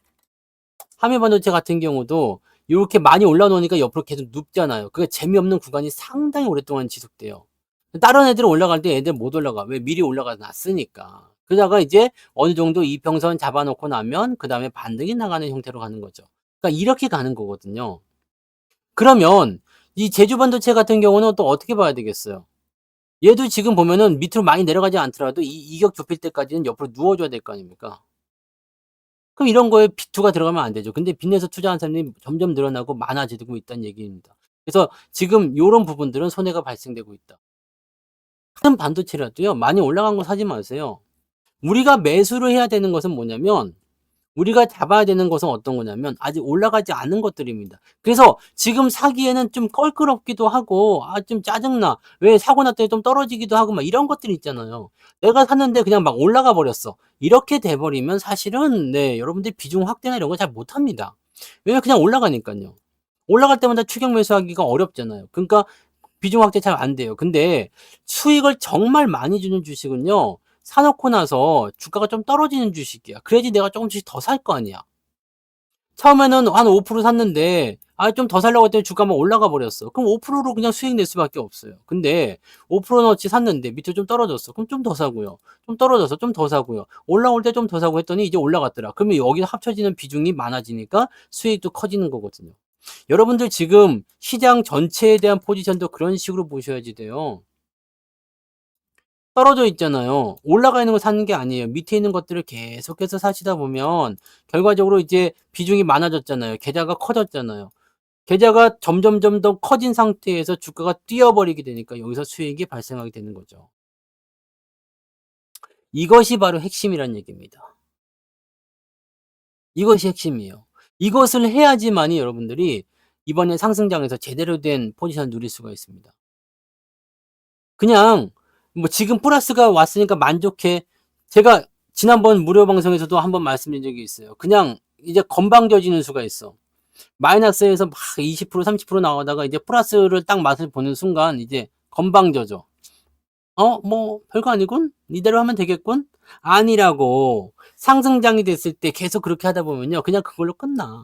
한미 반도체 같은 경우도 요렇게 많이 올라 놓으니까 옆으로 계속 눕잖아요. 그게 재미없는 구간이 상당히 오랫동안 지속돼요. 다른 애들은 올라갈 때 얘들 못 올라가. 왜? 미리 올라가 놨으니까. 그러다가 이제 어느 정도 이평선 잡아 놓고 나면 그다음에 반등이 나가는 형태로 가는 거죠. 그러니까 이렇게 가는 거거든요. 그러면 이 제주 반도체 같은 경우는 또 어떻게 봐야 되겠어요? 얘도 지금 보면은 밑으로 많이 내려가지 않더라도 이 이격 좁힐 때까지는 옆으로 누워 줘야 될 거 아닙니까? 그럼 이런 거에 비투가 들어가면 안 되죠. 근데 빚내서 투자하는 사람들이 점점 늘어나고 많아지고 있다는 얘기입니다. 그래서 지금 요런 부분들은 손해가 발생되고 있다. 큰 반도체라도요. 많이 올라간 거 사지 마세요. 우리가 매수를 해야 되는 것은 뭐냐면 우리가 잡아야 되는 것은 어떤 거냐면 아직 올라가지 않은 것들입니다. 그래서 지금 사기에는 좀 껄끄럽기도 하고 좀 짜증나. 왜 사고 났더니 좀 떨어지기도 하고 막 이런 것들이 있잖아요. 내가 샀는데 그냥 막 올라가 버렸어. 이렇게 돼 버리면 사실은 네 여러분들 비중 확대나 이런 거 잘 못합니다. 왜냐면 그냥 올라가니깐요. 올라갈 때마다 추격 매수하기가 어렵잖아요. 그러니까 비중 확대 잘 안 돼요. 근데 수익을 정말 많이 주는 주식은요. 사 놓고 나서 주가가 좀 떨어지는 주식이야. 그래야지 내가 조금씩 더 살 거 아니야. 처음에는 한 5% 샀는데 좀 더 살려고 했더니 주가만 올라가 버렸어. 그럼 5%로 그냥 수익 낼 수밖에 없어요. 근데 5%어치 샀는데 밑으로 좀 떨어졌어. 그럼 좀 더 사고요. 좀 떨어져서 좀 더 사고요. 올라올 때 좀 더 사고 했더니 이제 올라갔더라. 그러면 여기서 합쳐지는 비중이 많아지니까 수익도 커지는 거거든요. 여러분들 지금 시장 전체에 대한 포지션도 그런 식으로 보셔야지 돼요. 떨어져 있잖아요. 올라가 있는 거 사는 게 아니에요. 밑에 있는 것들을 계속해서 사시다 보면 결과적으로 이제 비중이 많아졌잖아요. 계좌가 커졌잖아요. 계좌가 점점점 더 커진 상태에서 주가가 뛰어버리게 되니까 여기서 수익이 발생하게 되는 거죠. 이것이 바로 핵심이란 얘기입니다. 이것이 핵심이에요. 이것을 해야지만이 여러분들이 이번에 상승장에서 제대로 된 포지션을 누릴 수가 있습니다. 그냥 뭐 지금 플러스가 왔으니까 만족해. 제가 지난번 무료 방송에서도 한번 말씀드린 적이 있어요. 그냥 이제 건방져지는 수가 있어. 마이너스에서 막 20% 30% 나오다가 이제 플러스를 딱 맛을 보는 순간 이제 건방져져. 뭐 별거 아니군? 이대로 하면 되겠군? 아니라고. 상승장이 됐을 때 계속 그렇게 하다 보면요. 그냥 그걸로 끝나.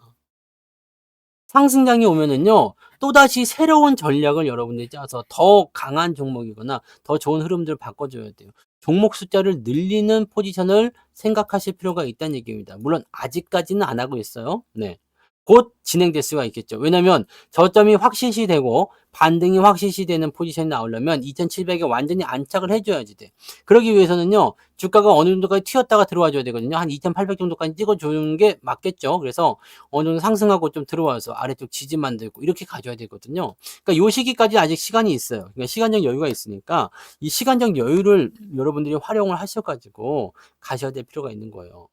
상승장이 오면은요. 또다시 새로운 전략을 여러분들이 짜서 더 강한 종목이거나 더 좋은 흐름들을 바꿔줘야 돼요. 종목 숫자를 늘리는 포지션을 생각하실 필요가 있다는 얘기입니다. 물론 아직까지는 안 하고 있어요. 네. 곧 진행될 수가 있겠죠. 왜냐면 저점이 확실시 되고 반등이 확실시 되는 포지션이 나오려면 2,700에 완전히 안착을 해줘야지 돼. 그러기 위해서는요. 주가가 어느 정도까지 튀었다가 들어와 줘야 되거든요. 한 2,800 정도까지 찍어주는 게 맞겠죠. 그래서 어느 정도 상승하고 좀 들어와서 아래쪽 지지 만들고 이렇게 가져야 되거든요. 그러니까 요 시기까지 아직 시간이 있어요. 그러니까 시간적 여유가 있으니까 이 시간적 여유를 여러분들이 활용을 하셔 가지고 가셔야 될 필요가 있는 거예요.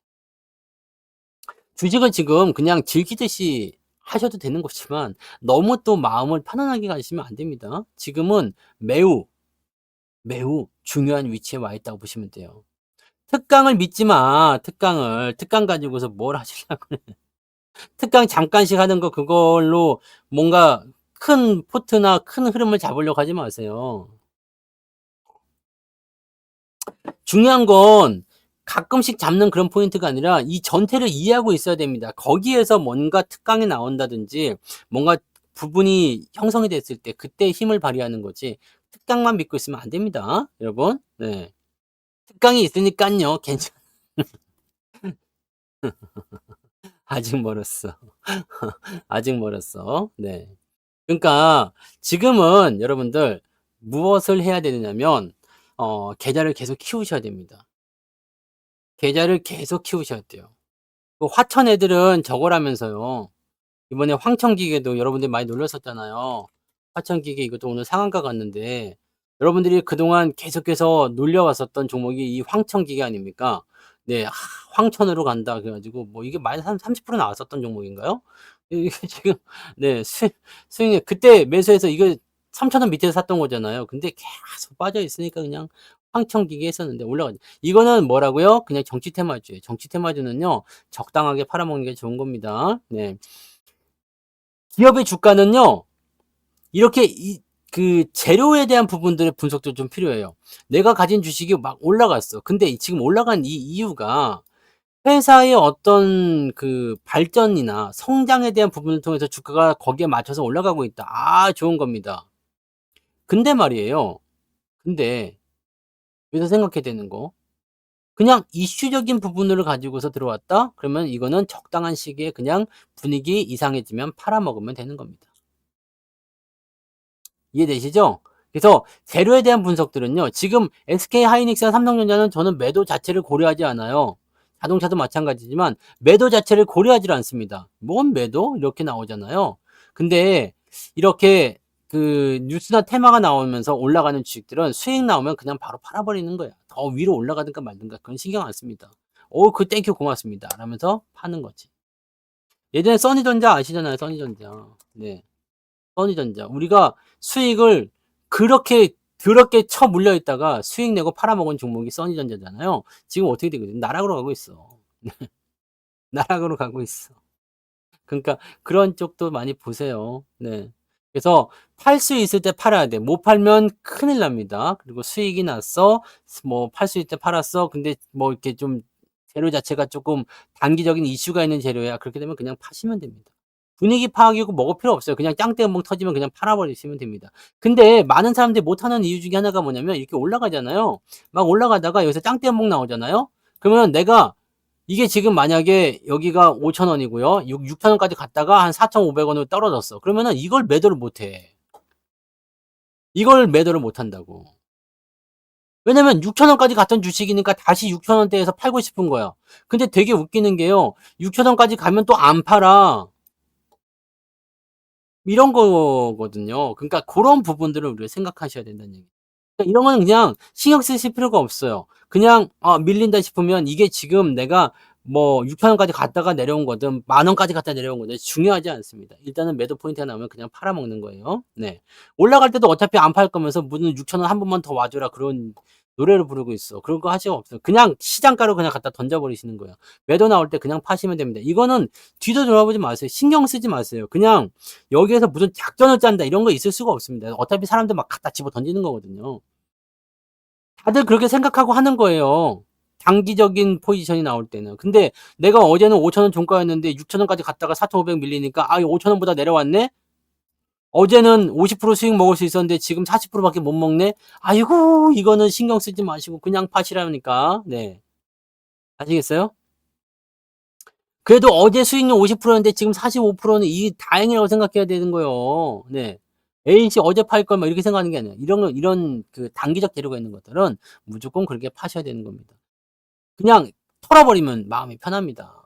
주식을 지금 그냥 즐기듯이 하셔도 되는 거지만 너무 또 마음을 편안하게 가지시면 안 됩니다. 지금은 매우, 매우 중요한 위치에 와 있다고 보시면 돼요. 특강을 믿지 마. 특강을. 특강 가지고서 뭘 하시려고 그래. 특강 잠깐씩 하는 거 그걸로 뭔가 큰 포트나 큰 흐름을 잡으려고 하지 마세요. 중요한 건 가끔씩 잡는 그런 포인트가 아니라 이 전체를 이해하고 있어야 됩니다. 거기에서 뭔가 특강이 나온다든지 뭔가 부분이 형성이 됐을 때 그때 힘을 발휘하는 거지 특강만 믿고 있으면 안 됩니다, 여러분. 네. 특강이 있으니깐요. 괜찮 아직 멀었어. 아직 멀었어. 네. 그러니까 지금은 여러분들 무엇을 해야 되느냐면 계좌를 계속 키우셔야 됩니다. 계좌를 계속 키우셔야 돼요. 그 화천 애들은 저거라면서요. 이번에 황천기계도 여러분들이 많이 놀랐었잖아요. 화천기계 이것도 오늘 상한가 갔는데 여러분들이 그동안 계속해서 놀려왔었던 종목이 이 황천기계 아닙니까? 네. 황천으로 간다 그래 가지고 뭐 이게 마이너스 한 30% 나왔었던 종목인가요? 이게 지금 네. 수익률 그때 매수해서 이거 3,000원 밑에서 샀던 거잖아요. 근데 계속 빠져 있으니까 그냥 황천기계 했었는데 올라가죠. 이거는 뭐라고요? 그냥 정치 테마주예요. 정치 테마주는요. 적당하게 팔아먹는 게 좋은 겁니다. 네. 기업의 주가는요. 이렇게 그 재료에 대한 부분들의 분석도 좀 필요해요. 내가 가진 주식이 막 올라갔어. 근데 지금 올라간 이 이유가 회사의 어떤 그 발전이나 성장에 대한 부분을 통해서 주가가 거기에 맞춰서 올라가고 있다. 좋은 겁니다. 근데 말이에요. 근데 여기서 생각해야 되는 거. 그냥 이슈적인 부분을 가지고서 들어왔다? 그러면 이거는 적당한 시기에 그냥 분위기 이상해지면 팔아먹으면 되는 겁니다. 이해되시죠? 그래서 재료에 대한 분석들은요. 지금 SK하이닉스나 삼성전자는 저는 매도 자체를 고려하지 않아요. 자동차도 마찬가지지만 매도 자체를 고려하지 않습니다. 뭔 매도? 이렇게 나오잖아요. 근데 이렇게 그 뉴스나 테마가 나오면서 올라가는 주식들은 수익 나오면 그냥 바로 팔아버리는 거야. 더 위로 올라가든가 말든가 그건 신경 안 씁니다. 그 땡큐 고맙습니다. 라면서 파는 거지. 예전에 써니전자 아시잖아요. 써니전자. 네. 써니전자. 우리가 수익을 그렇게 더럽게 쳐 물려 있다가 수익 내고 팔아먹은 종목이 써니전자잖아요. 지금 어떻게 되거든? 나락으로 가고 있어. 나락으로 가고 있어. 그러니까 그런 쪽도 많이 보세요. 네. 그래서 팔 수 있을 때 팔아야 돼. 못 팔면 큰일 납니다. 그리고 수익이 났어. 뭐 팔 수 있을 때 팔았어. 근데 뭐 이렇게 좀 재료 자체가 쪼끔 단기적인 이슈가 있는 재료야. 그렇게 되면 그냥 파시면 됩니다. 분위기 파악이고 뭐고 필요 없어요. 그냥 짱대음봉 터지면 그냥 팔아 버리시면 됩니다. 근데 많은 사람들이 못하는 이유 중에 하나가 뭐냐면 이렇게 올라가잖아요. 막 올라가다가 여기서 짱대음봉 나오잖아요. 그러면 내가 이게 지금 만약에 여기가 5천 원이고요. 6천 원까지 갔다가 한 4,500 원으로 떨어졌어. 그러면은 이걸 매도를 못 해. 이걸 매도를 못 한다고. 왜냐면 6천 원까지 갔던 주식이니까 다시 6천 원대에서 팔고 싶은 거야. 근데 되게 웃기는 게요. 6천 원까지 가면 또 안 팔아. 이런 거거든요. 그러니까 그런 부분들을 우리가 생각하셔야 된다는 얘기예요. 그러니까 이런 거는 그냥 신경 쓰실 필요가 없어요. 그냥 밀린다 싶으면 이게 지금 내가 뭐 6천 원까지 갔다가 내려온 거든 만 원까지 갔다 내려온 거든 중요하지 않습니다. 일단은 매도 포인트가 나오면 그냥 팔아먹는 거예요. 네. 올라갈 때도 어차피 안 팔 거면서 무슨 6천 원 한 번만 더 와줘라 그런 노래를 부르고 있어. 그런 거 하실 거 없어요. 그냥 시장가로 그냥 갖다 던져버리시는 거예요. 매도 나올 때 그냥 파시면 됩니다. 이거는 뒤도 돌아보지 마세요. 신경 쓰지 마세요. 그냥 여기에서 무슨 작전을 짠다 이런 거 있을 수가 없습니다. 어차피 사람들 막 갖다 집어 던지는 거거든요. 다들 그렇게 생각하고 하는 거예요. 단기적인 포지션이 나올 때는. 근데 내가 어제는 5,000원 종가였는데 6,000원까지 갔다가 4,500 밀리니까 5,000원보다 내려왔네? 어제는 50% 수익 먹을 수 있었는데 지금 40%밖에 못 먹네? 아이고, 이거는 신경 쓰지 마시고 그냥 파시라니까. 네. 아시겠어요? 그래도 어제 수익률 50%였는데 지금 45%는 이 다행이라고 생각해야 되는 거예요. 네. A씨 어제 팔 걸 막 이렇게 생각하는 게 아니라 이런 그 단기적 재료가 있는 것들은 무조건 그렇게 파셔야 되는 겁니다. 그냥 털어버리면 마음이 편합니다.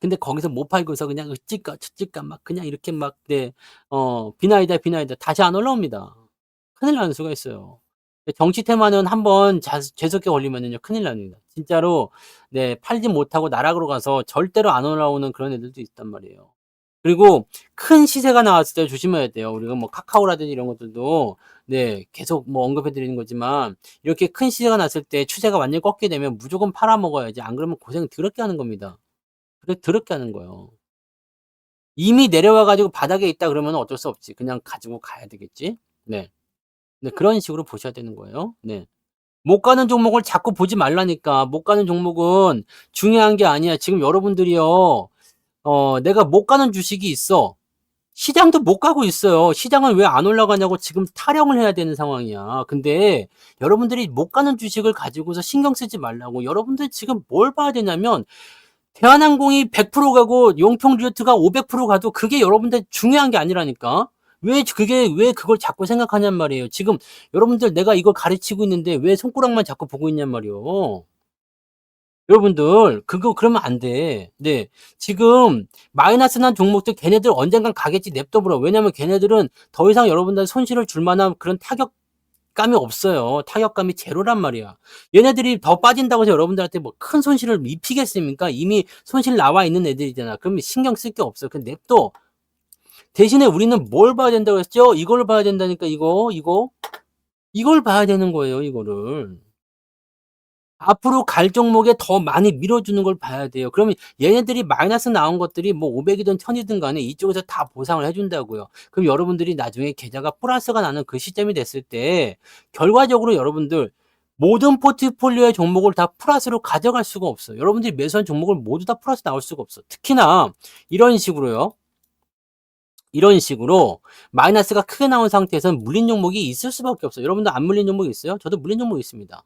근데 거기서 못 팔고서 그냥 으찔까 저찔까 막 그냥 이렇게 막 네 비나이다, 비나이다 다시 안 올라옵니다. 큰일 나는 수가 있어요. 정치 테마는 한번 재수없게 걸리면은요 큰일 납니다. 진짜로 네 팔지 못하고 나락으로 가서 절대로 안 올라오는 그런 애들도 있단 말이에요. 그리고 큰 시세가 나왔을 때 조심해야 돼요. 우리가 뭐 카카오라든지 이런 것들도 네 계속 뭐 언급해 드리는 거지만 이렇게 큰 시세가 났을 때 추세가 완전히 꺾게 되면 무조건 팔아 먹어야지. 안 그러면 고생 더럽게 하는 겁니다. 그래 더럽게 하는 거예요. 이미 내려와 가지고 바닥에 있다 그러면 어쩔 수 없지. 그냥 가지고 가야 되겠지. 네. 네 그런 식으로 보셔야 되는 거예요. 네. 못 가는 종목을 자꾸 보지 말라니까. 못 가는 종목은 중요한 게 아니야. 지금 여러분들이요. 내가 못 가는 주식이 있어. 시장도 못 가고 있어요. 시장은 왜 안 올라가냐고 지금 타령을 해야 되는 상황이야. 근데 여러분들이 못 가는 주식을 가지고서 신경 쓰지 말라고. 여러분들 지금 뭘 봐야 되냐면 대한항공이 100% 가고 용평리조트가 500% 가도 그게 여러분들 중요한 게 아니라니까. 왜 그걸 자꾸 생각하냔 말이에요. 지금 여러분들 내가 이걸 가르치고 있는데 왜 손가락만 자꾸 보고 있냔 말이에요. 여러분들 그거 그러면 안 돼. 네. 지금 마이너스 난 종목들 걔네들 언젠간 가겠지 냅둬 보라. 왜냐면 걔네들은 더 이상 여러분들 손실을 줄 만한 그런 타격감이 없어요. 타격감이 제로란 말이야. 얘네들이 더 빠진다고 해서 여러분들한테 뭐 큰 손실을 입히겠습니까? 이미 손실 나와 있는 애들이잖아. 그러면 신경 쓸 게 없어. 그냥 냅둬. 대신에 우리는 뭘 봐야 된다고 했죠? 이걸 봐야 된다니까 이거. 이걸 봐야 되는 거예요, 이거를. 앞으로 갈 종목에 더 많이 밀어주는 걸 봐야 돼요. 그러면 얘네들이 마이너스 나온 것들이 뭐 500이든 1000이든 간에 이쪽에서 다 보상을 해준다고요. 그럼 여러분들이 나중에 계좌가 플러스가 나는 그 시점이 됐을 때 결과적으로 여러분들 모든 포트폴리오의 종목을 다 플러스로 가져갈 수가 없어요. 여러분들이 매수한 종목을 모두 다 플러스 나올 수가 없어. 특히나 이런 식으로요. 이런 식으로 마이너스가 크게 나온 상태에서는 물린 종목이 있을 수밖에 없어요. 여러분들 안 물린 종목 있어요? 저도 물린 종목 있습니다.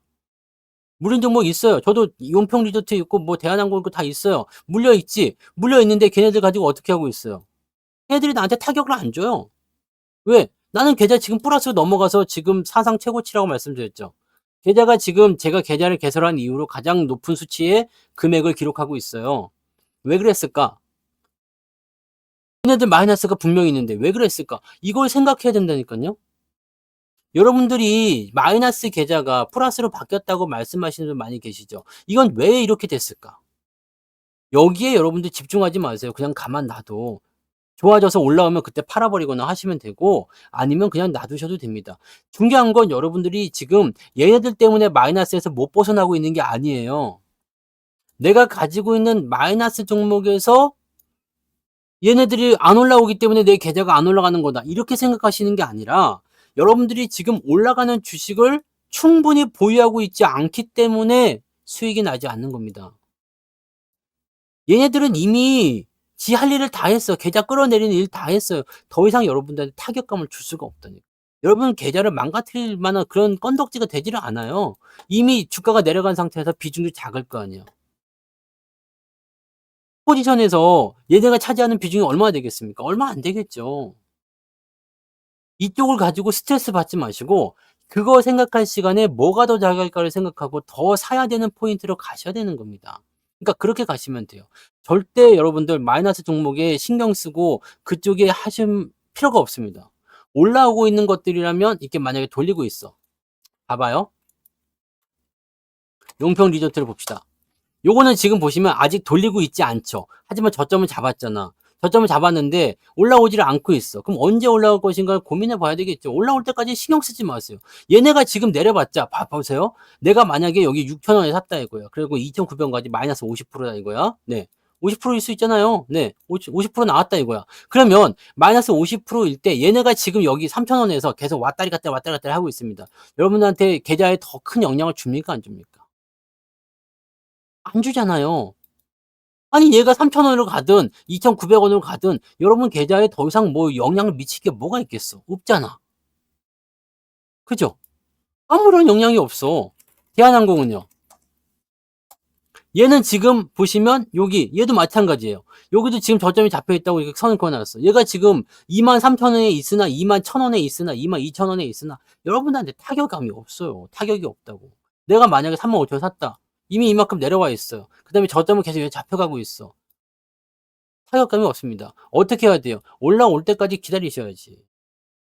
물린 종목 있어요. 저도 용평 리조트 있고 뭐 대한항공 있고 다 있어요. 물려 있지. 물려 있는데 걔네들 가지고 어떻게 하고 있어요? 걔네들이 나한테 타격을 안 줘요. 왜? 나는 계좌 지금 플러스로 넘어가서 지금 사상 최고치라고 말씀드렸죠. 계좌가 지금 제가 계좌를 개설한 이후로 가장 높은 수치의 금액을 기록하고 있어요. 왜 그랬을까? 걔네들 마이너스가 분명히 있는데 왜 그랬을까? 이걸 생각해야 된다니까요. 여러분들이 마이너스 계좌가 플러스로 바뀌었다고 말씀하시는 분 많이 계시죠. 이건 왜 이렇게 됐을까? 여기에 여러분들 집중하지 마세요. 그냥 가만 놔둬. 좋아져서 올라오면 그때 팔아버리거나 하시면 되고 아니면 그냥 놔두셔도 됩니다. 중요한 건 여러분들이 지금 얘네들 때문에 마이너스에서 못 벗어나고 있는 게 아니에요. 내가 가지고 있는 마이너스 종목에서 얘네들이 안 올라오기 때문에 내 계좌가 안 올라가는 거다. 이렇게 생각하시는 게 아니라 여러분들이 지금 올라가는 주식을 충분히 보유하고 있지 않기 때문에 수익이 나지 않는 겁니다. 얘네들은 이미 지 할 일을 다 했어. 계좌 끌어내리는 일 다 했어요. 더 이상 여러분들한테 타격감을 줄 수가 없다니까. 여러분 계좌를 망가뜨릴 만한 그런 건덕지가 되지를 않아요. 이미 주가가 내려간 상태에서 비중도 작을 거 아니에요. 포지션에서 얘네가 차지하는 비중이 얼마나 되겠습니까? 얼마 안 되겠죠. 이쪽을 가지고 스트레스 받지 마시고 그거 생각할 시간에 뭐가 더 잘갈까를 생각하고 더 사야 되는 포인트로 가셔야 되는 겁니다. 그러니까 그렇게 가시면 돼요. 절대 여러분들 마이너스 종목에 신경 쓰고 그쪽에 하실 필요가 없습니다. 올라오고 있는 것들이라면 이렇게 만약에 돌리고 있어. 봐봐요. 용평 리조트를 봅시다. 요거는 지금 보시면 아직 돌리고 있지 않죠. 하지만 저점을 잡았잖아. 저점을 잡았는데 올라오지를 않고 있어. 그럼 언제 올라올 것인가 고민해 봐야 되겠죠. 올라올 때까지 신경 쓰지 마세요. 얘네가 지금 내려봤자 보세요. 내가 만약에 여기 6,000원에 샀다 이거야. 그리고 2,900원까지 마이너스 50%다 이거야. 네. 50%일 수 있잖아요. 네. 50% 나왔다 이거야. 그러면 마이너스 50%일 때 얘네가 지금 여기 3,000원에서 계속 왔다리 갔다 하고 있습니다. 여러분한테 계좌에 더 큰 영향을 줍니까 안 줍니까? 안 주잖아요. 아니 얘가 3,000원으로 가든 2,900원으로 가든 여러분 계좌에 더 이상 뭐 영향을 미칠 게 뭐가 있겠어? 없잖아. 그죠? 아무런 영향이 없어. 대한항공은요. 얘는 지금 보시면 여기 얘도 마찬가지예요. 여기도 지금 저점이 잡혀 있다고 이렇게 선을 그어 놨어. 얘가 지금 23,000원에 있으나 21,000원에 있으나 22,000원에 있으나 여러분한테 타격감이 없어요. 타격이 없다고. 내가 만약에 35,000원 샀다. 이미 이만큼 내려와 있어요. 그다음에 저점은 계속 여기 잡혀가고 있어. 타격감이 없습니다. 어떻게 해야 돼요? 올라올 때까지 기다리셔야지.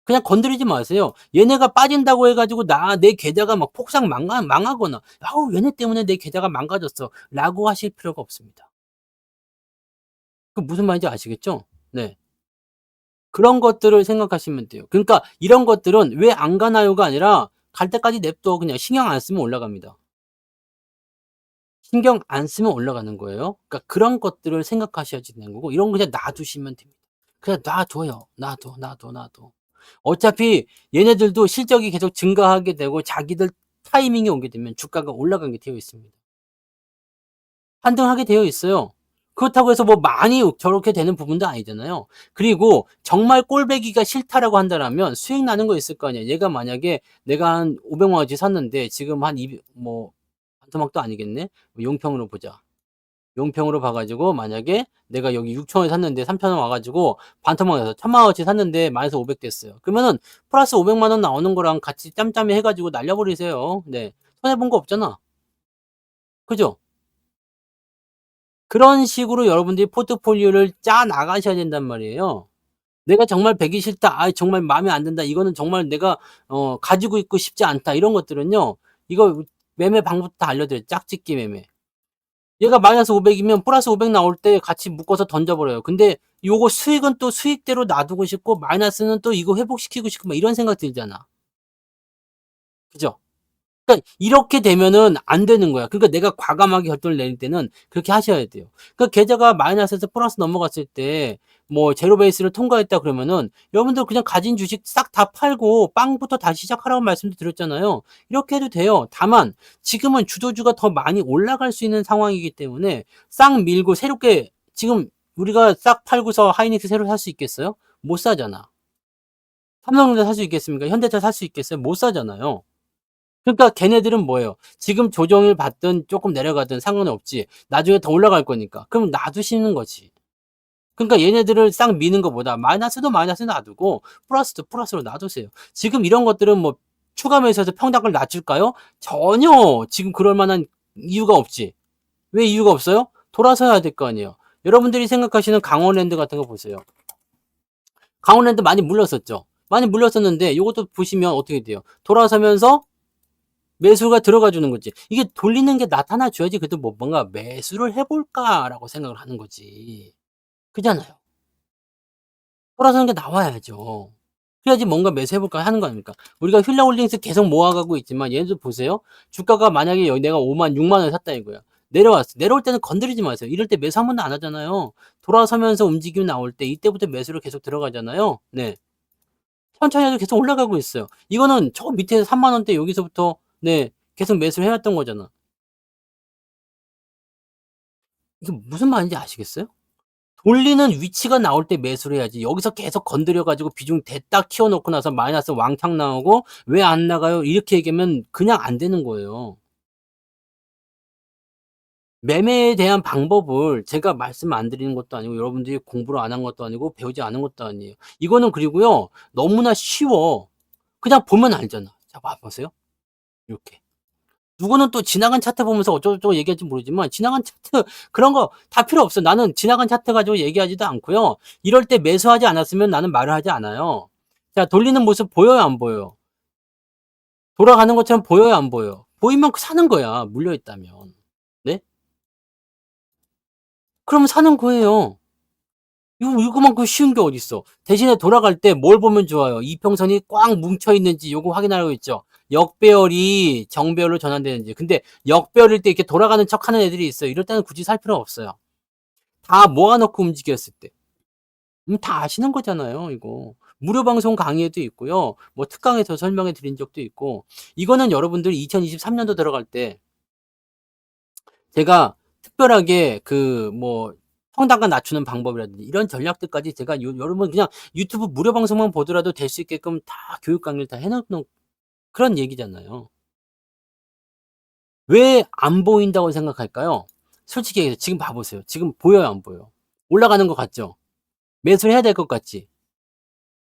그냥 건드리지 마세요. 얘네가 빠진다고 해가지고 내 계좌가 막 폭삭 망하거나 아우 얘네 때문에 내 계좌가 망가졌어 라고 하실 필요가 없습니다. 그 무슨 말인지 아시겠죠? 네. 그런 것들을 생각하시면 돼요. 그러니까 이런 것들은 왜 안 가나요가 아니라 갈 때까지 냅둬 그냥 신경 안 쓰면 올라갑니다. 신경 안 쓰면 올라가는 거예요. 그러니까 그런 것들을 생각하셔야지 되는 거고 이런 거 그냥 놔두시면 됩니다. 그냥 놔둬요. 놔둬. 어차피 얘네들도 실적이 계속 증가하게 되고 자기들 타이밍이 오게 되면 주가가 올라가게 되어 있습니다. 환등하게 되어 있어요. 그렇다고 해서 뭐 많이 저렇게 되는 부분도 아니잖아요. 그리고 정말 꼴배기가 싫다라고 한다면 수익 나는 거 있을 거 아니야. 얘가 만약에 내가 한 500만 원어치 샀는데 지금 한 반토막도 아니겠네. 용평으로 보자. 용평으로 봐가지고 만약에 내가 여기 6,000원에 샀는데 3,000원 와가지고 반토막에서 1,000만 원어치 샀는데 마이너스 500 됐어요. 그러면은 플러스 500만 원 나오는 거랑 같이 짬짬이 해가지고 날려버리세요. 네. 손해본 거 없잖아. 그죠? 그런 식으로 여러분들이 포트폴리오를 짜 나가셔야 된단 말이에요. 내가 정말 배기 싫다. 정말 마음에 안 든다. 이거는 정말 내가 가지고 있고 싶지 않다. 이런 것들은요. 이거 매매 방법부터 알려드려요. 짝짓기 매매. 얘가 마이너스 500이면 플러스 500 나올 때 같이 묶어서 던져버려요. 근데 요거 수익은 또 수익대로 놔두고 싶고 마이너스는 또 이거 회복시키고 싶고 막 이런 생각 들잖아. 그죠? 그러니까 이렇게 되면은 안 되는 거야. 그러니까 내가 과감하게 결정을 내릴 때는 그렇게 하셔야 돼요. 그러니까 계좌가 마이너스에서 플러스 넘어갔을 때 뭐 제로 베이스를 통과했다 그러면은 여러분들 그냥 가진 주식 싹 다 팔고 빵부터 다시 시작하라고 말씀도 드렸잖아요. 이렇게 해도 돼요. 다만 지금은 주도주가 더 많이 올라갈 수 있는 상황이기 때문에 싹 밀고 새롭게 지금 우리가 싹 팔고서 하이닉스 새로 살 수 있겠어요? 못 사잖아. 삼성전자 살 수 있겠습니까? 현대차 살 수 있겠어요? 못 사잖아요. 그러니까 걔네들은 뭐예요? 지금 조정을 받든 조금 내려가든 상관은 없지. 나중에 더 올라갈 거니까. 그럼 놔두시는 거지. 그러니까 얘네들을 싹 미는 것보다 마이너스도 마이너스 놔두고 플러스도 플러스로 놔두세요. 지금 이런 것들은 뭐 추가 매수해서 평당을 낮출까요? 전혀 지금 그럴 만한 이유가 없지. 왜 이유가 없어요? 돌아서야 될 거 아니에요. 여러분들이 생각하시는 강원랜드 같은 거 보세요. 강원랜드 많이 물렸었죠. 많이 물렸었는데 이것도 보시면 어떻게 돼요? 돌아서면서 매수가 들어가 주는 거지. 이게 돌리는 게 나타나 줘야지 그래도 뭔가 매수를 해볼까라고 생각을 하는 거지. 그잖아요. 돌아서는 게 나와야죠. 그래야지 뭔가 매수해볼까 하는 거 아닙니까? 우리가 휠라홀딩스 계속 모아가고 있지만 얘네들 보세요. 주가가 만약에 여기 내가 6만 원에 샀다 이거야. 내려왔어. 내려올 때는 건드리지 마세요. 이럴 때 매수 한 번도 안 하잖아요. 돌아서면서 움직임 나올 때 이때부터 매수로 계속 들어가잖아요. 네. 천천히 해도 계속 올라가고 있어요. 이거는 저 밑에 3만 원대 여기서부터 네, 계속 매수를 해왔던 거잖아. 이게 무슨 말인지 아시겠어요? 돌리는 위치가 나올 때 매수를 해야지. 여기서 계속 건드려 가지고 비중 됐다 키워 놓고 나서 마이너스 왕창 나오고 "왜 안 나가요?" 이렇게 얘기하면 그냥 안 되는 거예요. 매매에 대한 방법을 제가 말씀 안 드리는 것도 아니고 여러분들이 공부를 안 한 것도 아니고 배우지 않은 것도 아니에요. 이거는 그리고요. 너무나 쉬워. 그냥 보면 알잖아. 자 봐 보세요. 요렇게. 누구는 또 지나간 차트 보면서 어쩌고저쩌고 얘기할지 모르지만 지나간 차트 그런 거 다 필요 없어. 나는 지나간 차트 가지고 얘기하지도 않고요. 이럴 때 매수하지 않았으면 나는 말을 하지 않아요. 자 돌리는 모습 보여요 안 보여요? 돌아가는 것처럼 보여요 안 보여요? 보이면 사는 거야 물려 있다면. 네? 그러면 사는 거예요. 이거만큼 쉬운 게 어딨어. 대신에 돌아갈 때 뭘 보면 좋아요. 이평선이 꽉 뭉쳐 있는지 요거 확인하고 있죠. 역배열이 정배열로 전환되는지. 근데 역배열일 때 이렇게 돌아가는 척하는 애들이 있어요. 이럴 때는 굳이 살 필요 없어요. 다 모아 놓고 움직였을 때. 다 아시는 거잖아요, 이거. 무료 방송 강의에도 있고요. 뭐 특강에서 설명해 드린 적도 있고. 이거는 여러분들이 2023년도 들어갈 때 제가 특별하게 그 뭐 평단가 낮추는 방법이라든지 이런 전략들까지 제가 여러분 그냥 유튜브 무료 방송만 보더라도 될 수 있게끔 다 교육 강의를 다 해 놓는 그런 얘기잖아요. 왜 안 보인다고 생각할까요? 솔직히 얘기해서 지금 봐 보세요. 지금 보여요, 안 보여요? 올라가는 것 같죠? 매수를 해야 될 것 같지?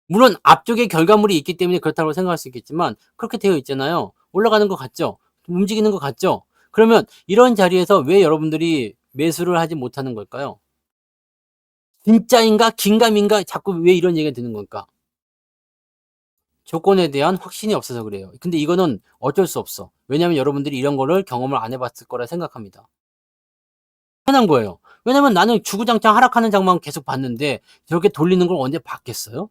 물론 앞쪽에 결과물이 있기 때문에 그렇다고 생각할 수 있겠지만 그렇게 되어 있잖아요. 올라가는 것 같죠? 움직이는 것 같죠? 그러면 이런 자리에서 왜 여러분들이 매수를 하지 못하는 걸까요? 진짜인가 긴가민가 자꾸 왜 이런 얘기가 드는 걸까? 조건에 대한 확신이 없어서 그래요. 근데 이거는 어쩔 수 없어. 왜냐하면 여러분들이 이런 거를 경험을 안 해봤을 거라 생각합니다. 편한 거예요. 왜냐면 나는 주구장창 하락하는 장만 계속 봤는데 저렇게 돌리는 걸 언제 봤겠어요?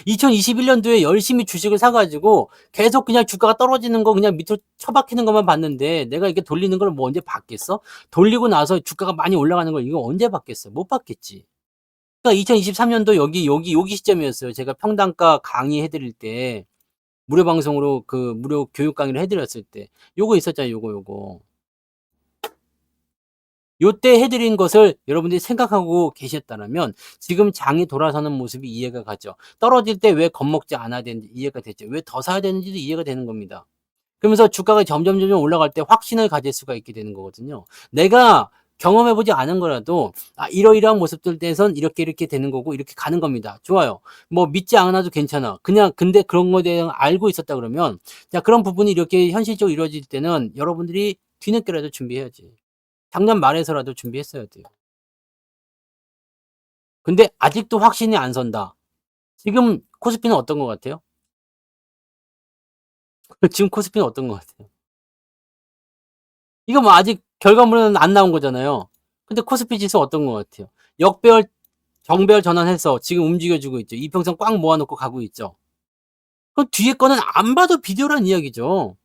2021년도에 열심히 주식을 사 가지고 계속 그냥 주가가 떨어지는 거 그냥 밑으로 처박히는 것만 봤는데 내가 이게 돌리는 걸 뭐 언제 봤겠어? 돌리고 나서 주가가 많이 올라가는 걸 이거 언제 봤겠어? 못 봤겠지. 그러니까 2023년도 여기 시점이었어요. 제가 평단가 강의해 드릴 때 무료 방송으로 그 무료 교육 강의를 해 드렸을 때 요거 있었잖아요, 요거. 요때 해 드린 것을 여러분들이 생각하고 계셨다라면 지금 장이 돌아서는 모습이 이해가 가죠. 떨어질 때 왜 겁먹지 않아야 되는지 이해가 됐죠. 왜 더 사야 되는지도 이해가 되는 겁니다. 그러면서 주가가 점점 올라갈 때 확신을 가질 수가 있게 되는 거거든요. 내가 경험해 보지 않은 거라도 이러이러한 모습들 대해선 이렇게 되는 거고 이렇게 가는 겁니다. 좋아요. 뭐 믿지 않아도 괜찮아. 그냥 근데 그런 거에 대해 알고 있었다 그러면 자 그런 부분이 이렇게 현실적으로 이루어질 때는 여러분들이 뒤늦게라도 준비해야지. 작년 말에서라도 준비했어야 돼요. 근데 아직도 확신이 안 선다. 지금 코스피는 어떤 것 같아요? 지금 코스피는 어떤 것 같아요? 이거 뭐 아직 결과물은 안 나온 거잖아요. 근데 코스피 지수 어떤 것 같아요? 역배열, 정배열 전환해서 지금 움직여주고 있죠. 이평선 꽉 모아놓고 가고 있죠. 그럼 뒤에 거는 안 봐도 비디오란 이야기죠.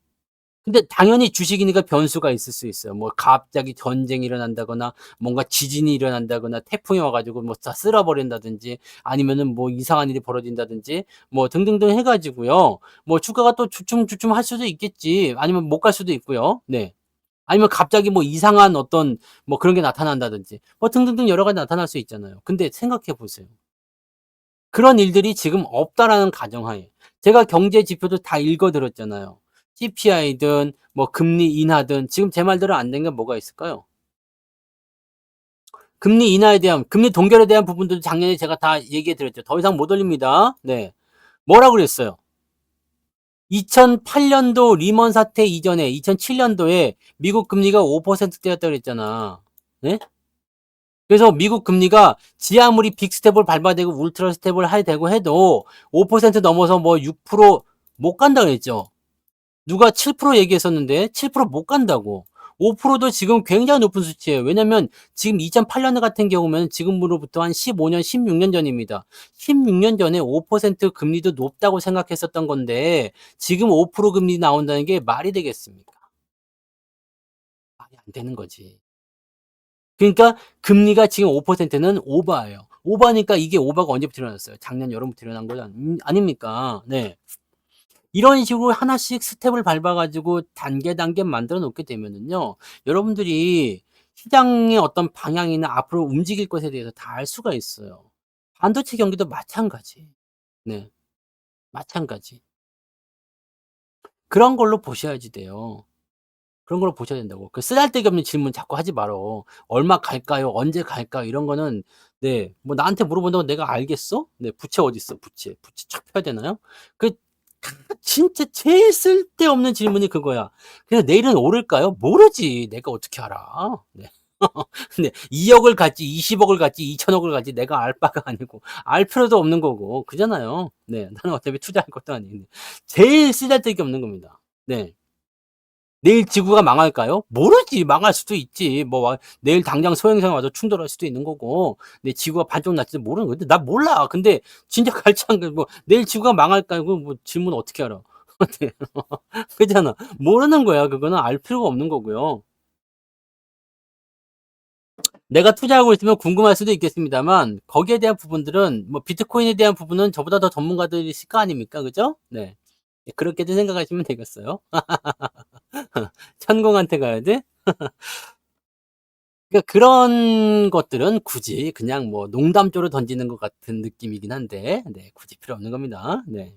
근데 당연히 주식이니까 변수가 있을 수 있어요. 뭐 갑자기 전쟁이 일어난다거나 뭔가 지진이 일어난다거나 태풍이 와 가지고 뭐 다 쓸어 버린다든지 아니면은 뭐 이상한 일이 벌어진다든지 뭐 등등등 해 가지고요. 뭐 주가가 또 주춤주춤할 수도 있겠지. 아니면 못 갈 수도 있고요. 네. 아니면 갑자기 뭐 이상한 어떤 뭐 그런 게 나타난다든지 뭐 등등등 여러 가지 나타날 수 있잖아요. 근데 생각해 보세요. 그런 일들이 지금 없다라는 가정하에 제가 경제 지표도 다 읽어 드렸잖아요. CPI든 뭐 금리 인하든 지금 제 말대로 안 된 게 뭐가 있을까요? 금리 인하에 대한 금리 동결에 대한 부분들도 작년에 제가 다 얘기해 드렸죠. 더 이상 못 올립니다. 네. 뭐라고 그랬어요? 2008년도 리먼 사태 이전에 2007년도에 미국 금리가 5%대였다고 그랬잖아. 네? 그래서 미국 금리가 지 아무리 빅스텝을 밟아야 되고 울트라 스텝을 해야 되고 해도 5% 넘어서 뭐 6%못 간다 그랬죠. 누가 7% 얘기했었는데 7%못 간다고. 5%도 지금 굉장히 높은 수치예요. 왜냐면 지금 2008년 같은 경우면 지금으로부터 한 15년, 16년 전입니다. 16년 전에 5% 금리도 높다고 생각했었던 건데 지금 5% 금리 나온다는 게 말이 되겠습니까? 되는 거지. 그러니까 금리가 지금 5%는 오바예요. 오바니까 이게 오바가 언제부터 일어났어요? 작년 여름부터 일어난 거지 아닙니까? 네. 이런 식으로 하나씩 스텝을 밟아 가지고 단계 만들어 놓게 되면은요. 여러분들이 시장의 어떤 방향이나 앞으로 움직일 것에 대해서 다 알 수가 있어요. 반도체 경기도 마찬가지. 네. 마찬가지. 그런 걸로 보셔야지 돼요. 그런 걸로 보셔야 된다고. 그 쓰잘데기 없는 질문 자꾸 하지 말어. "얼마 갈까요? 언제 갈까요?" 이런 거는 네 뭐 나한테 물어본다고 내가 알겠어? 네 부채 어딨어 부채. 부채 척 펴야 되나요? 그 진짜 제일 쓸데없는 질문이 그거야. 그냥 '내일은 오를까요?' 모르지. 내가 어떻게 알아. 네. 근데 2억을 갖지 20억을 갖지 2천억을 갖지 내가 알 바가 아니고 알 필요도 없는 거고 그잖아요. 네. 나는 어차피 투자할 것도 아닌데. 제일 쓰잘데기 없는 겁니다. 네. 내일 지구가 망할까요? 모르지. 망할 수도 있지. 뭐 내일 당장 소행성이 와서 충돌할 수도 있는 거고 내 지구가 반쪽 날지도 모르는 건데 나 몰라. 근데 진짜 갈지 안 가 뭐 "내일 지구가 망할까요?" 그거 뭐 질문 어떻게 알아. 네. 그잖아. 모르는 거야. 그거는 알 필요가 없는 거고요. 내가 투자하고 있으면 궁금할 수도 있겠습니다만 거기에 대한 부분들은 뭐 비트코인에 대한 부분은 저보다 더 전문가들이실 거 아닙니까? 그죠? 네. 그렇게도 생각하시면 되겠어요. 천공한테 가야 돼? 그러니까 그런 것들은 굳이 그냥 뭐 농담조로 던지는 것 같은 느낌이긴 한데 네 굳이 필요 없는 겁니다. 네.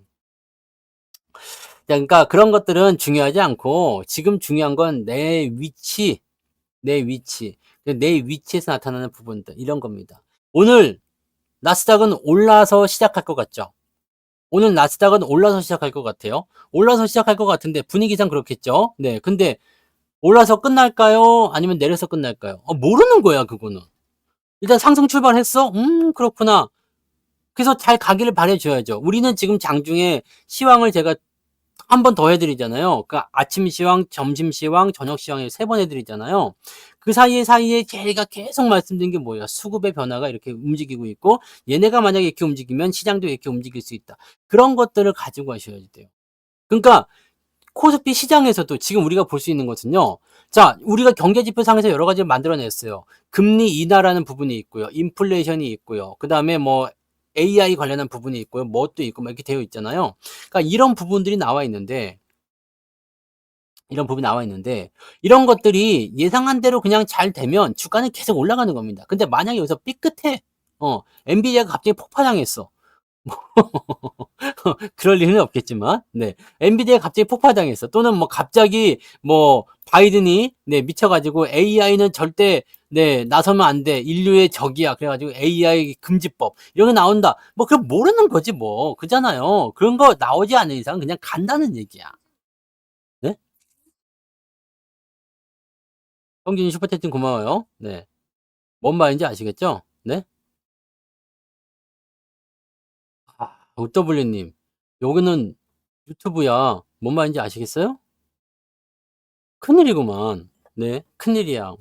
그러니까 그런 것들은 중요하지 않고 지금 중요한 건 내 위치, 내 위치. 내 위치에서 나타나는 부분들 이런 겁니다. 오늘 나스닥은 올라서 시작할 것 같죠? 오늘 나스닥은 올라서 시작할 것 같아요. 올라서 시작할 것 같은데 분위기상 그렇겠죠? 네. 근데 올라서 끝날까요? 아니면 내려서 끝날까요? 모르는 거야 그거는. 일단 상승 출발했어? 그렇구나. 그래서 잘 가기를 바래 줘야죠. 우리는 지금 장중에 시황을 제가 한 번 더 해 드리잖아요. 그러니까 아침 시황, 점심 시황, 저녁 시황에 3번 해 드리잖아요. 그 사이에 제가 계속 말씀드린 게 뭐예요? 수급의 변화가 이렇게 움직이고 있고 얘네가 만약에 이렇게 움직이면 시장도 이렇게 움직일 수 있다. 그런 것들을 가지고 가셔야 돼요. 그러니까 코스피 시장에서도 지금 우리가 볼 수 있는 것은요. 자, 우리가 경제 지표상에서 여러 가지를 만들어 냈어요. 금리 인하라는 부분이 있고요. 인플레이션이 있고요. 그다음에 뭐 AI 관련한 부분이 있고요. 뭣도 있고 막 이렇게 되어 있잖아요. 그러니까 이런 부분들이 나와 있는데 이런 부분이 나와 있는데 이런 것들이 예상한 대로 그냥 잘 되면 주가는 계속 올라가는 겁니다. 근데 만약에 여기서 삐끗해. 엔비디아가 갑자기 폭파당했어. 그럴 일은 없겠지만 네. 엔비디아가 갑자기 폭파당했어. 또는 뭐 갑자기 뭐 바이든이 네 미쳐 가지고 "AI는 절대 네 나서면 안 돼. 인류의 적이야." 그래 가지고 "AI 금지법." 이런 게 나온다. 뭐 그럼 모르는 거지 뭐. 그잖아요. 그런 거 나오지 않는 이상 그냥 간다는 얘기야. 네. 성진이 슈퍼채팅 고마워요. 네. 뭔 말인지 아시겠죠? 네. OW님 여기는 유튜브야. 뭔 말인지 아시겠어요? 큰일이구만. 네. 큰일이야.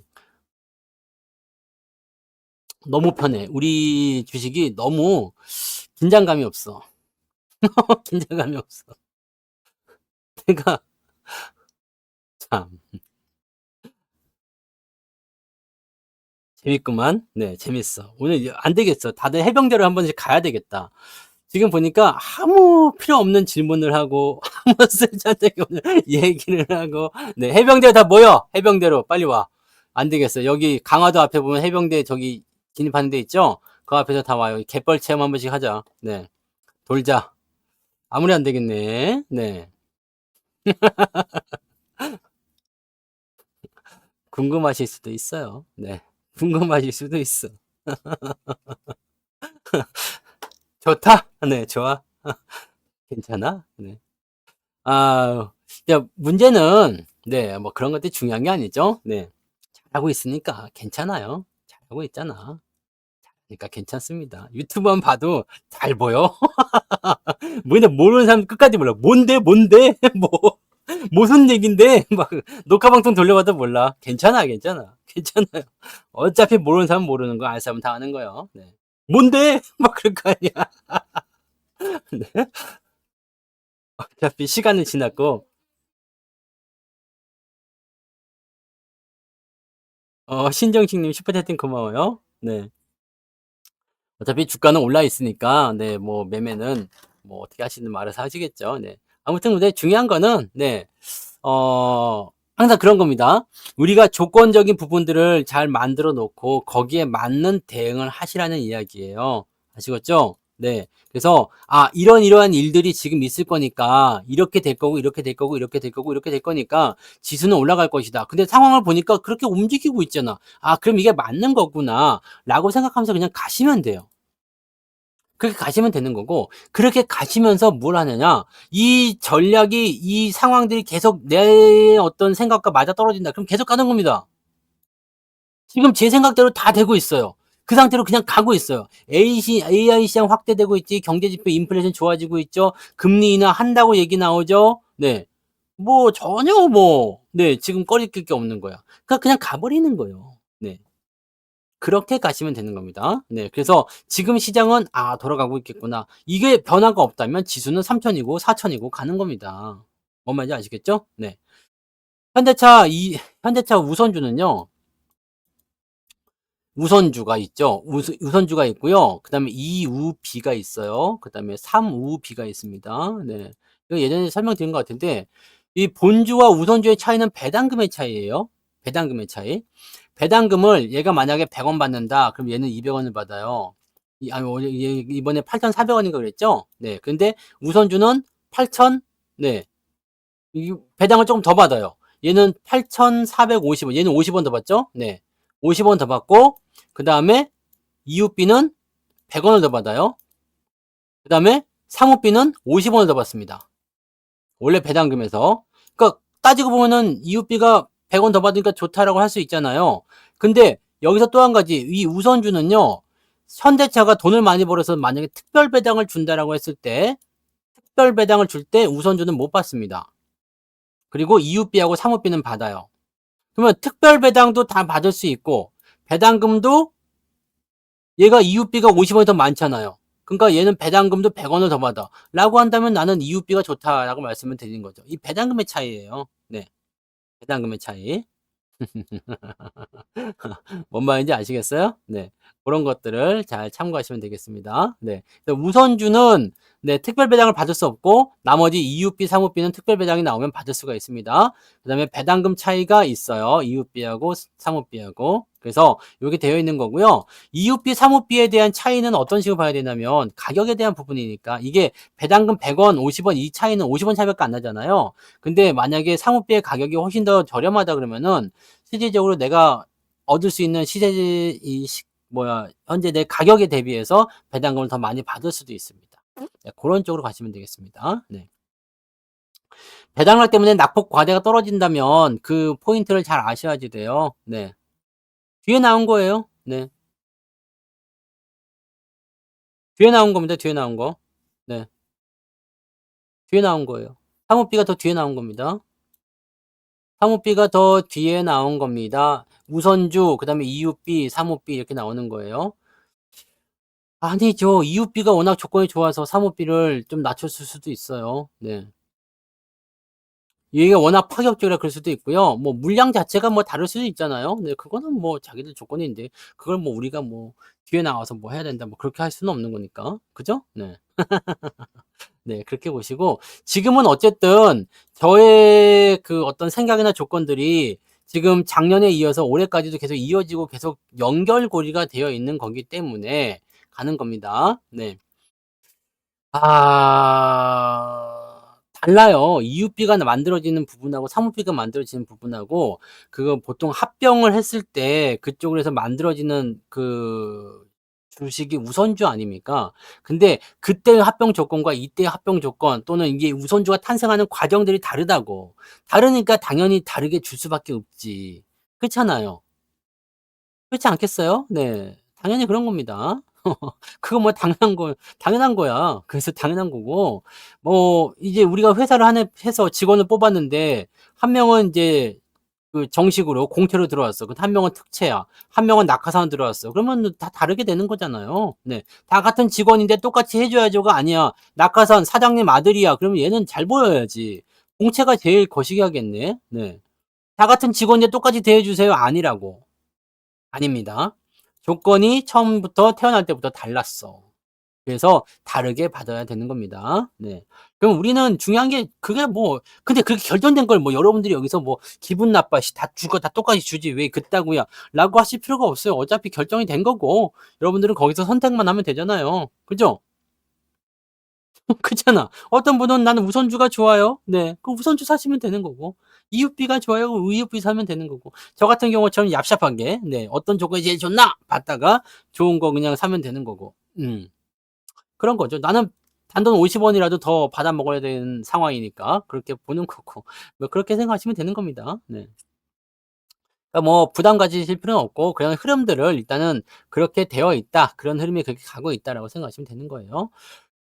너무 편해. 우리 주식이 너무 긴장감이 없어. 긴장감이 없어. 내가 참 재밌구만. 네 재밌어. 오늘 안 되겠어. 다들 해병대로 한 번씩 가야 되겠다. 지금 보니까 아무 필요 없는 질문을 하고 아무 쓸데기 없는 얘기를 하고 네 해병대 다 모여. 해병대로 빨리 와. 안 되겠어. 여기 강화도 앞에 보면 해병대 저기 진입하는 데 있죠? 그 앞에서 다 와요. 갯벌 체험 한 번씩 하자. 네. 돌자. 아무리 안 되겠네. 네. 궁금하실 수도 있어요. 네. 궁금하실 수도 있어. 좋다? 네, 좋아. 괜찮아? 네. 아, 야, 문제는, 네, 뭐 그런 것들이 중요한 게 아니죠. 네. 잘하고 있으니까 괜찮아요. 잘하고 있잖아. 그러니까 괜찮습니다. 유튜브만 봐도 잘 보여. 뭔데 모르는 사람 끝까지 몰라. 뭔데, 뭔데? 뭐, 무슨 얘긴데? 막, 녹화방송 돌려봐도 몰라. 괜찮아, 괜찮아. 괜찮아요. 어차피 모르는 사람은 모르는 거, 알 사람은 다 아는 거예요. 네. 뭔데? 막 그럴 거 아니야. 네. 어차피 시간은 지났고, 신정식님 슈퍼채팅 고마워요. 네. 어차피 주가는 올라 있으니까 네 뭐 매매는 뭐 어떻게 하시든 알아서 하시겠죠. 네. 아무튼 근데 중요한 거는 네 어 항상 그런 겁니다. 우리가 조건적인 부분들을 잘 만들어 놓고 거기에 맞는 대응을 하시라는 이야기예요. 아시겠죠? 네. 그래서 이러이러한 일들이 지금 있을 거니까 이렇게 될 거고 이렇게 될 거고 이렇게 될 거고 이렇게 될 거니까 지수는 올라갈 것이다. 근데 상황을 보니까 그렇게 움직이고 있잖아. '아 그럼 이게 맞는 거구나.'라고 생각하면서 그냥 가시면 돼요. 그렇게 가시면 되는 거고 그렇게 가시면서 뭘 하느냐 이 전략이 이 상황들이 계속 내 어떤 생각과 맞아떨어진다 그럼 계속 가는 겁니다. 지금 제 생각대로 다 되고 있어요. 그 상태로 그냥 가고 있어요. AI 시장 확대되고 있지 경제 지표 인플레이션 좋아지고 있죠. 금리 인하 한다고 얘기 나오죠. 네. 뭐 전혀 네 지금 꺼리낄 게 없는 거야. 그러니까 그냥 가 버리는 거예요. 네. 그렇게 가시면 되는 겁니다. 네. 그래서 지금 시장은 '아 돌아가고 있겠구나.' 이게 변화가 없다면 지수는 3,000이고 4,000이고 가는 겁니다. 뭔 말인지 아시겠죠? 네. 현대차 우선주는요. 우선주가 있죠. 우선주가 있고요. 그다음에 이우비가 있어요. 그다음에 삼우비가 있습니다. 네. 이거 예전에 설명드린 것 같은데 이 본주와 우선주의 차이는 배당금의 차이예요. 배당금의 차이. 배당금을 얘가 만약에 100원 받는다. 그럼 얘는 200원을 받아요. 얘 이번에 8,400원인가 그랬죠? 네. 근데 우선주는 8,000 네. 이 배당을 조금 더 받아요. 얘는 8,450원. 얘는 50원 더 받죠? 네. 50원 더 받고 그다음에 이웃비는 100원을 더 받아요. 그다음에 사모비는 50원을 더 받습니다. 원래 배당금에서. 그러니까 따지고 보면은 이웃비가 100원 더 받으니까 좋다라고 할 수 있잖아요. 근데 여기서 또 한 가지 이 우선주는요. 현대차가 돈을 많이 벌어서 만약에 특별 배당을 준다라고 했을 때 특별 배당을 줄 때 우선주는 못 받습니다. 그리고 이웃비하고 사모비는 받아요. 그러면 특별 배당도 다 받을 수 있고 배당금도 얘가 이웃비가 50원이 더 많잖아요. 그러니까 얘는 배당금도 100원을 더 받아. 라고 한다면 나는 이웃비가 좋다라고 말씀을 드리는 거죠. 이 배당금의 차이예요. 네. 배당금의 차이. 뭔 말인지 아시겠어요? 네. 그런 것들을 잘 참고하시면 되겠습니다. 네. 우선주는 네, 특별 배당을 받을 수 없고 나머지 이웃비, 사모비는 특별 배당이 나오면 받을 수가 있습니다. 그다음에 배당금 차이가 있어요. 이웃비하고 사모비하고. 그래서 이게 되어 있는 거고요. 이웃비, 사모비에 대한 차이는 어떤 식으로 봐야 되냐면 가격에 대한 부분이니까 이게 배당금 100원, 50원 이 차이는 50원 차이밖에 안 나잖아요. 근데 만약에 사모비의 가격이 훨씬 더 저렴하다 그러면은 실질적으로 내가 얻을 수 있는 시세 현재 내 가격에 대비해서 배당금을 더 많이 받을 수도 있습니다. 네, 그런 쪽으로 가시면 되겠습니다. 네. 배당락 때문에 낙폭 과대가 떨어진다면 그 포인트를 잘 아셔야지 돼요. 네. 뒤에 나온 거예요. 네. 뒤에 나온 겁니다. 뒤에 나온 거. 네. 뒤에 나온 거예요. 사모비가 더 뒤에 나온 겁니다. 사모비가 더 뒤에 나온 겁니다. 우선주, 그다음에 이웃비, 사모비 이렇게 나오는 거예요. 아니죠. 이웃비가 워낙 조건이 좋아서 사모비를 좀 낮췄을 수도 있어요. 네. 얘가 워낙 파격적이라 그럴 수도 있고요. 뭐 물량 자체가 뭐 다를 수도 있잖아요. 네 그거는 뭐 자기들 조건인데 그걸 뭐 우리가 뭐 뒤에 나와서 뭐 해야 된다 뭐 그렇게 할 수는 없는 거니까. 그죠? 네. 네 그렇게 보시고 지금은 어쨌든 저의 그 어떤 생각이나 조건들이 지금 작년에 이어서 올해까지도 계속 이어지고 계속 연결고리가 되어 있는 거기 때문에 가는 겁니다. 네. 달라요. 이웃비가 만들어지는 부분하고 사모비가 만들어지는 부분하고 그거 보통 합병을 했을 때 그쪽으로 해서 만들어지는 그 주식이 우선주 아닙니까? 근데 그때의 합병 조건과 이때의 합병 조건 또는 이게 우선주가 탄생하는 과정들이 다르다고. 다르니까 당연히 다르게 줄 수밖에 없지. 그렇잖아요. 그렇지 않겠어요? 네. 당연히 그런 겁니다. 그거 뭐 당연한 거야. 그래서 당연한 거고 뭐 이제 우리가 회사를 하나 해서 직원을 뽑았는데 한 명은 인제 그 정식으로 공채로 들어왔어. 그 한 명은 특채야. 한 명은 낙하산으로 들어왔어. 그러면 다 다르게 되는 거잖아요. 네. 다 같은 직원인데 똑같이 해 줘야죠가 아니야. 낙하산 사장님 아들이야. 그러면 얘는 잘 보여야지. 공채가 제일 거시기하겠네. 네. 다 같은 직원인데 똑같이 대해 주세요. 아니라고. 아닙니다. 조건이 처음부터 태어날 때부터 달랐어. 그래서 다르게 받아야 되는 겁니다. 네. 그럼 우리는 중요한 게 그게 뭐 근데 그렇게 결정된 걸 뭐 여러분들이 여기서 뭐 "기분 나빠. 씨 다 죽어. 다 똑같이 주지 왜 그따구야."라고 하실 필요가 없어요. 어차피 결정이 된 거고 여러분들은 거기서 선택만 하면 되잖아요. 그죠? 그렇잖아. 어떤 분은 "나는 우선주가 좋아요." 네. 그럼 우선주 사시면 되는 거고. 이웃비가 좋아요. 이웃비 사면 되는 거고. 저 같은 경우처럼 얍삽하게 네 어떤 조건이 제일 좋나 봤다가 좋은 거 그냥 사면 되는 거고. 그런 거죠. 나는 단돈 50 원이라도 더 받아 먹어야 되는 상황이니까 그렇게 보는 거고. 뭐 그렇게 생각하시면 되는 겁니다. 네. 그러니까 뭐 부담 가지실 필요는 없고 그런 흐름들을 일단은 '그렇게 되어 있다. 그런 흐름이 그렇게 가고 있다.'라고 생각하시면 되는 거예요.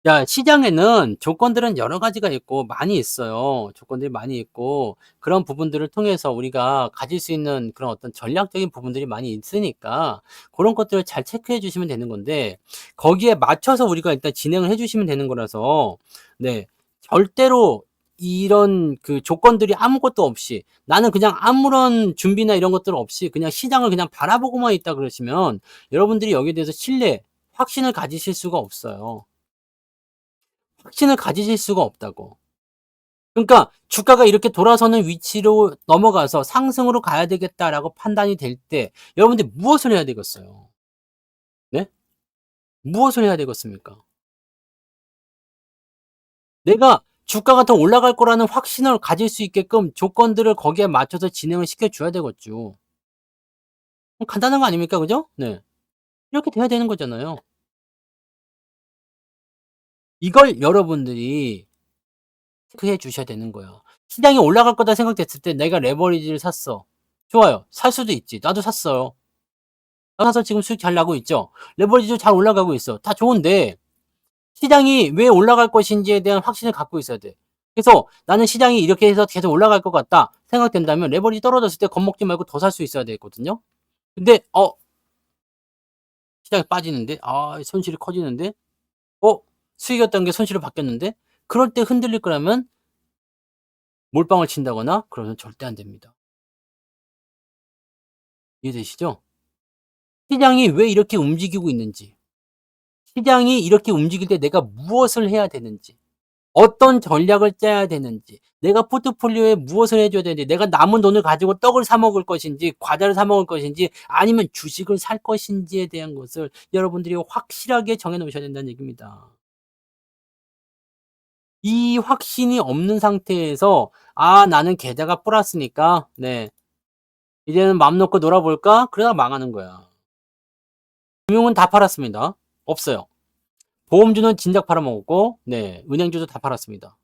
야 시장에는 조건들은 여러 가지가 있고 많이 있어요. 조건들이 많이 있고 그런 부분들을 통해서 우리가 가질 수 있는 그런 어떤 전략적인 부분들이 많이 있으니까 고런 것들을 잘 체크해 주시면 되는 건데 거기에 맞춰서 우리가 일단 진행을 해 주시면 되는 거라서 네 절대로 이런 그 조건들이 아무것도 없이 나는 그냥 아무런 준비나 이런 것들 없이 그냥 시장을 그냥 바라보고만 있다 그러시면 여러분들이 여기에 대해서 신뢰, 확신을 가지실 수가 없어요. 확신을 가지실 수가 없다고. 그러니까 주가가 이렇게 돌아서는 위치로 넘어가서 '상승으로 가야 되겠다.'라고 판단이 될 때 여러분들이 무엇을 해야 되겠어요? 네? 무엇을 해야 되겠습니까? 내가 주가가 더 올라갈 거라는 확신을 가질 수 있게끔 조건들을 거기에 맞춰서 진행을 시켜 줘야 되겠죠. 간단한 거 아닙니까? 그죠? 네. 이렇게 돼야 되는 거잖아요. 이걸 여러분들이 체크해 주셔야 되는 거예요. 시장이 올라갈 거다 생각됐을 때 내가 레버리지를 샀어. 좋아요. 살 수도 있지. 나도 샀어요. 사서 지금 수익 잘 나고 있죠. 레버리지도 잘 올라가고 있어. 다 좋은데 시장이 왜 올라갈 것인지에 대한 확신을 갖고 있어야 돼. 그래서 '나는 시장이 이렇게 해서 계속 올라갈 것 같다.' 생각된다면 레버리지 떨어졌을 때 겁먹지 말고 더 살 수 있어야 되거든요. 근데 시장이 빠지는데 손실이 커지는데 어 수익이었던 게 손실로 바뀌었는데 그럴 때 흔들릴 거라면 몰빵을 친다거나 그러면 절대 안 됩니다. 이해되시죠? 시장이 왜 이렇게 움직이고 있는지, 시장이 이렇게 움직일 때 내가 무엇을 해야 되는지 어떤 전략을 짜야 되는지, 내가 포트폴리오에 무엇을 해 줘야 되는지, 내가 남은 돈을 가지고 떡을 사 먹을 것인지 과자를 사 먹을 것인지 아니면 주식을 살 것인지에 대한 것을 여러분들이 확실하게 정해 놓으셔야 된다는 얘기입니다. 이 확신이 없는 상태에서 '아 나는 계좌가 불었으니까 네 이제는 맘 놓고 놀아 볼까?' 그러다가 망하는 거야. 금융은 다 팔았습니다. 없어요. 보험주는 진작 팔아먹었고 네 은행주도 다 팔았습니다.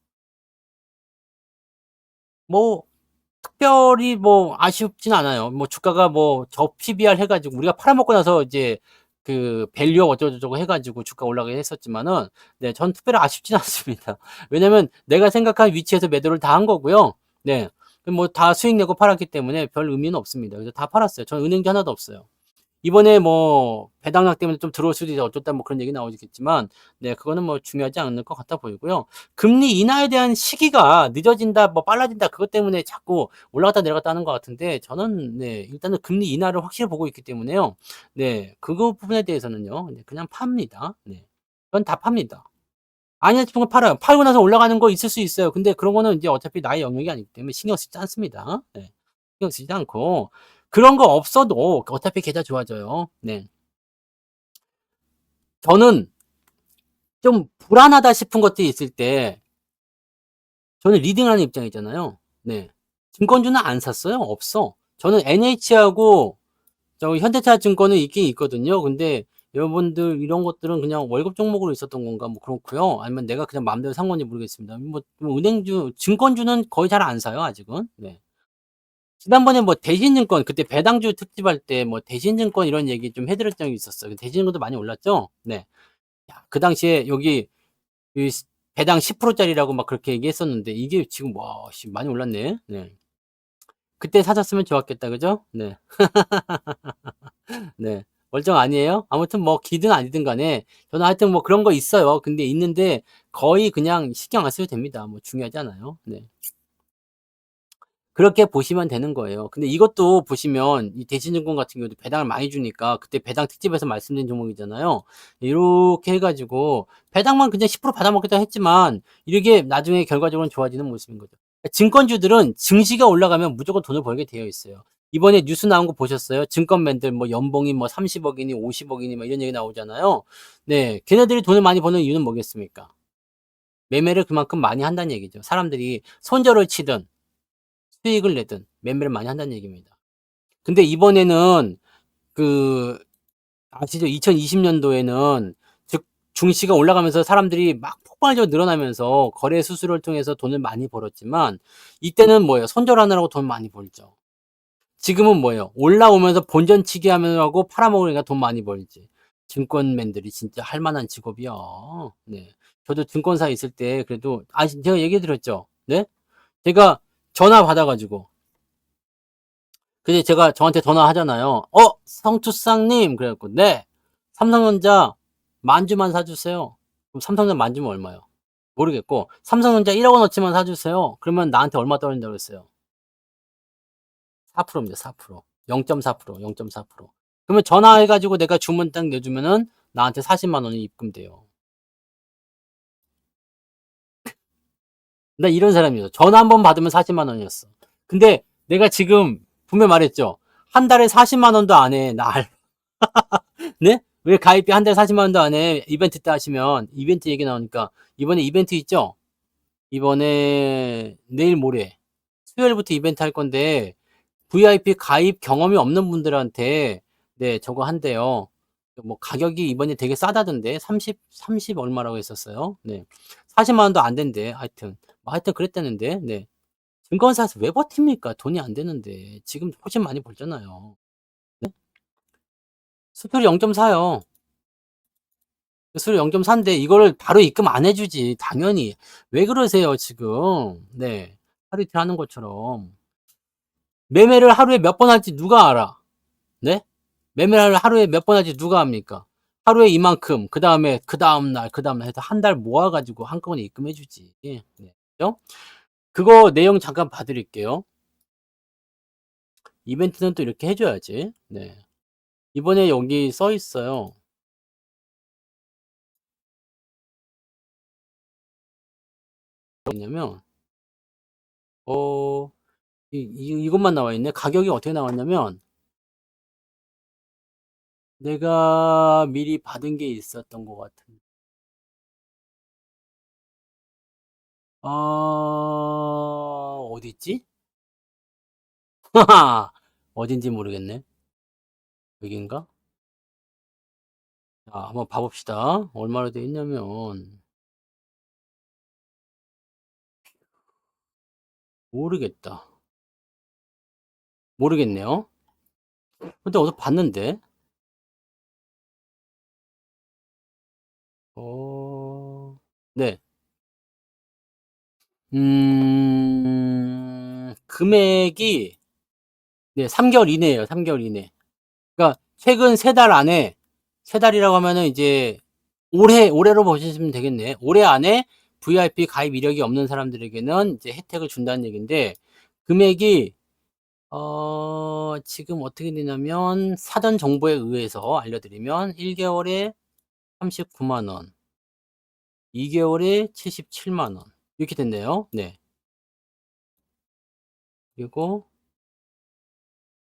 뭐 특별히 뭐 아쉽진 않아요. 뭐 주가가 뭐 저 PBR 해 가지고 우리가 팔아먹고 나서 이제 그 밸류업 어쩌고저쩌고 해 가지고 주가 올라가긴 했었지만은 네 전 특별히 아쉽진 않습니다. 왜냐면 내가 생각한 위치에서 매도를 다 한 거고요. 네. 뭐 다 수익 내고 팔았기 때문에 별 의미는 없습니다. 그래서 다 팔았어요. 저는 은행주 하나도 없어요. 이번에 뭐 배당락 때문에 좀 들어올 수도 있다 어쩌다 뭐 그런 얘기 나오겠지만 네 그거는 뭐 중요하지 않을 것 같아 보이고요. 금리 인하에 대한 시기가 늦어진다 뭐 빨라진다 그것 때문에 자꾸 올라갔다 내려갔다 하는 것 같은데 저는 네 일단은 금리 인하를 확실히 보고 있기 때문에요. 네 그거 부분에 대해서는요. 네 그냥 팝니다. 네. 그건 다 팝니다. 아니야 싶은 거 팔아요. 팔고 나서 올라가는 거 있을 수 있어요. 근데 그런 거는 인제 어차피 나의 영역이 아니기 때문에 신경 쓰지 않습니다. 네. 신경 쓰지 않고 그런 거 없어도 어차피 계좌 좋아져요. 네. 저는 좀 불안하다 싶은 것들이 있을 때 저는 리딩하는 입장이잖아요. 네. 증권주는 안 샀어요. 없어. 저는 NH하고 현대차 증권은 있긴 있거든요. 근데 여러분들 이런 것들은 그냥 월급 종목으로 있었던 건가 뭐 그렇고요. 아니면 내가 그냥 마음대로 산 건지 모르겠습니다. 뭐 은행주, 증권주는 거의 잘 안 사요, 아직은. 네. 지난번에 뭐 대신증권 그때 배당주 특집할 때 뭐 대신증권 이런 얘기 좀 해 드린 적이 있었어요. 대신증권도 많이 올랐죠? 네. 야 그 당시에 여기 이 배당 10% 짜리라고 막 그렇게 얘기했었는데 이게 지금 와 씨 많이 올랐네. 네. 그때 사셨으면 좋았겠다. 그죠? 네. 네. 멀쩡 아니에요? 아무튼 뭐 기든 아니든 간에 저는 하여튼 뭐 그런 거 있어요. 근데 있는데 거의 그냥 신경 안 써도 됩니다. 뭐 중요하지 않아요. 네. 그렇게 보시면 되는 거예요. 근데 이것도 보시면 이 대신증권 같은 경우도 배당을 많이 주니까 그때 배당 특집에서 말씀드린 종목이잖아요. 이렇게 해 가지고 배당만 그냥 10% 받아먹겠다 했지만 이게 나중에 결과적으로는 좋아지는 모습인 거죠. 증권주들은 증시가 올라가면 무조건 돈을 벌게 되어 있어요. 이번에 뉴스 나온 거 보셨어요? 증권맨들 뭐 연봉이 뭐 30억이니 50억이니 막 이런 얘기 나오잖아요. 네. 걔네들이 돈을 많이 버는 이유는 뭐겠습니까? 매매를 그만큼 많이 한다는 얘기죠. 사람들이 손절을 치든 수익을 내든 매매를 많이 한다는 얘기입니다. 근데 이번에는 그 아시죠? 2020년도에는 즉 중시가 올라가면서 사람들이 막 폭발적으로 늘어나면서 거래 수수료를 통해서 돈을 많이 벌었지만 이때는 뭐예요? 손절하느라고 돈 많이 벌죠. 지금은 뭐예요? 올라오면서 본전치기 하느라고 팔아먹으니까 돈 많이 벌지. 증권맨들이 진짜 할 만한 직업이야. 네. 저도 증권사에 있을 때 그래도 제가 얘기 드렸죠. 네? 제가 전화 받아 가지고 근데 제가 저한테 전화하잖아요. 성투쌍님 그래갖고 네 삼성전자 만주만 사주세요. 그럼 삼성전자 만주면 얼마요? 모르겠고 삼성전자 1억 원어치만 사주세요. 그러면 나한테 얼마 떨어진다고 그랬어요? 4%입니다. 4%. 0.4%, 0.4%. 그러면 전화해가지고 내가 주문 딱 내주면은 나한테 40만 원이 입금돼요. 나 이런 사람이었어. 전화 한 번 받으면 40만 원이었어. 근데 내가 지금 분명 말했죠. 한 달에 40만 원도 안 해. 네? 왜 가입비 한 달에 40만 원도 안 해? 이벤트 때 하시면 이벤트 얘기 나오니까 이번에 이벤트 있죠? 이번에 내일 모레 수요일부터 이벤트 할 건데 VIP 가입 경험이 없는 분들한테 네 저거 한대요. 뭐 가격이 이번에 되게 싸다던데 30 얼마라고 했었어요. 네. 40만 원도 안 된대. 하여튼 하여튼 그랬다는데. 네. 증권사에서 왜 버팁니까? 돈이 안 되는데. 지금 훨씬 많이 벌잖아요. 네? 수수료 0.4요. 수수료 0.4인데 이거를 바로 입금 안 해주지. 당연히. 왜 그러세요, 지금? 네. 하루 이틀 하는 것처럼. 매매를 하루에 몇 번 할지 누가 알아? 네? 매매를 하루에 몇 번 할지 누가 합니까? 하루에 이만큼, 그 다음날 해서 한 달 모아가지고 한꺼번에 입금해주지. 네. 그죠? 그거 내용 잠깐 봐드릴게요. 이벤트는 또 이렇게 해줘야지. 네. 이번에 여기 써 있어요. 뭐냐면, 어, 이것만 나와 있네. 가격이 어떻게 나왔냐면, 내가 미리 받은 게 있었던 것 같은데. 어디 있지? 어딘지 모르겠네. 여긴가? 자, 한번 봐봅시다. 얼마나 돼 있냐면, 모르겠다. 모르겠네요. 근데 어디서 봤는데? 네. 금액이, 네, 3개월 이내예요. 3개월 이내. 그러니까 최근 3달 안에, 3달이라고 하면은 이제 올해로 보시면 되겠네. 올해 안에 VIP 가입 이력이 없는 사람들에게는 이제 혜택을 준다는 얘기인데, 금액이, 지금 어떻게 되냐면, 사전 정보에 의해서 알려드리면, 1개월에 39만 원, 2개월에 77만 원. 이렇게 됐네요. 네. 그리고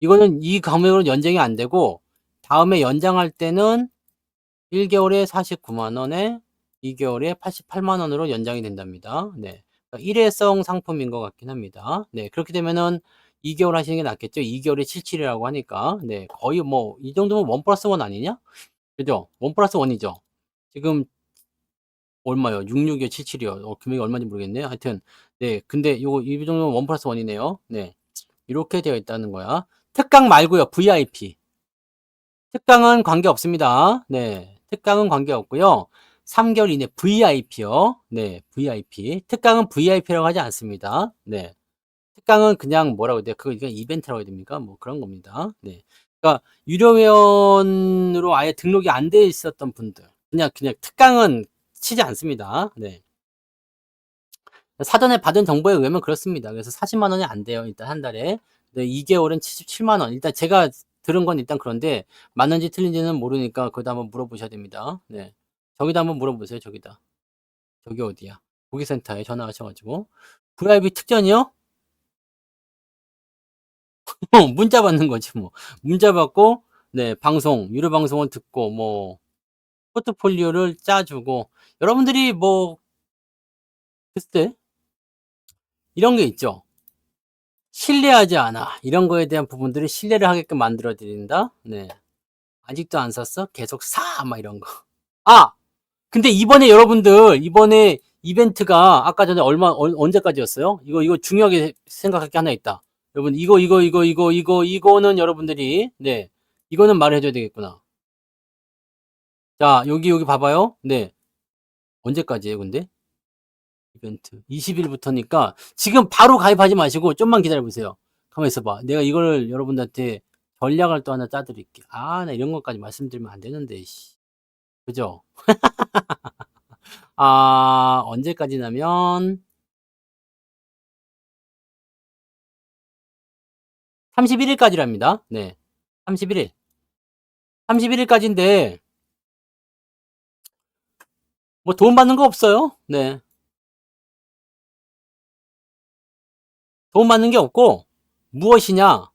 이거는 이 금액으로 연장이 안 되고 다음에 연장할 때는 1개월에 49만 원에 2개월에 88만 원으로 연장이 된답니다. 네. 그러니까 일회성 상품인 것 같긴 합니다. 네. 그렇게 되면은 2개월 하시는 게 낫겠죠. 2개월에 77이라고 하니까. 네. 거의 뭐 이 정도면 1 플러스 1 아니냐? 그죠? 1 플러스 1이죠. 지금 얼마요? 66이요, 77이요. 금액이 얼마인지 모르겠네요. 하여튼 네. 근데 요거 이 정도면 1 플러스 1이네요. 네. 이렇게 되어 있다는 거야. 특강 말고요. VIP. 특강은 관계없습니다. 네. 특강은 관계없고요. 3개월 이내 VIP요. 네. VIP. 특강은 VIP라고 하지 않습니다. 네. 특강은 그냥 뭐라고 해야 돼요? 그거 그냥 이벤트라고 해야 됩니까? 뭐 그런 겁니다. 네. 그러니까 유료 회원으로 아예 등록이 안 돼 있었던 분들. 그냥 특강은 치지 않습니다. 네. 사전에 받은 정보에 의하면 그렇습니다. 그래서 40만 원이 안 돼요. 일단 한 달에. 네, 2개월은 77만 원. 일단 제가 들은 건 일단 그런데 맞는지 틀린지는 모르니까 거기다 한번 물어보셔야 됩니다. 네. 저기다 한번 물어보세요. 저기다. 저기 어디야? 고객센터에 전화하셔가지고 VIP 특전이요? 문자 받는 거지 뭐. 문자 받고 네 방송 유료 방송을 듣고 뭐 포트폴리오를 짜주고 여러분들이 뭐 글쎄 이런 게 있죠. 신뢰하지 않아. 이런 거에 대한 부분들을 신뢰를 하게끔 만들어 드린다. 네. 아직도 안 샀어? 계속 사! 막 이런 거. 아! 근데 이번에 여러분들, 이번에 이벤트가 아까 전에 언제까지였어요? 이거 중요하게 생각할 게 하나 있다. 여러분, 이거는 여러분들이, 네. 이거는 말해줘야 되겠구나. 자, 여기 봐봐요. 네. 언제까지예요, 근데? 이벤트. 20일부터니까 지금 바로 가입하지 마시고 좀만 기다려보세요. 가만히 있어봐. 내가 이걸 여러분들한테 전략을 또 하나 짜드릴게. 아, 나 이런 것까지 말씀드리면 안 되는데, 씨. 그죠? 아, 언제까지냐면, 31일까지랍니다. 네. 31일. 31일까지인데, 뭐 돈 받는 거 없어요. 네. 돈 받는 게 없고, 무엇이냐?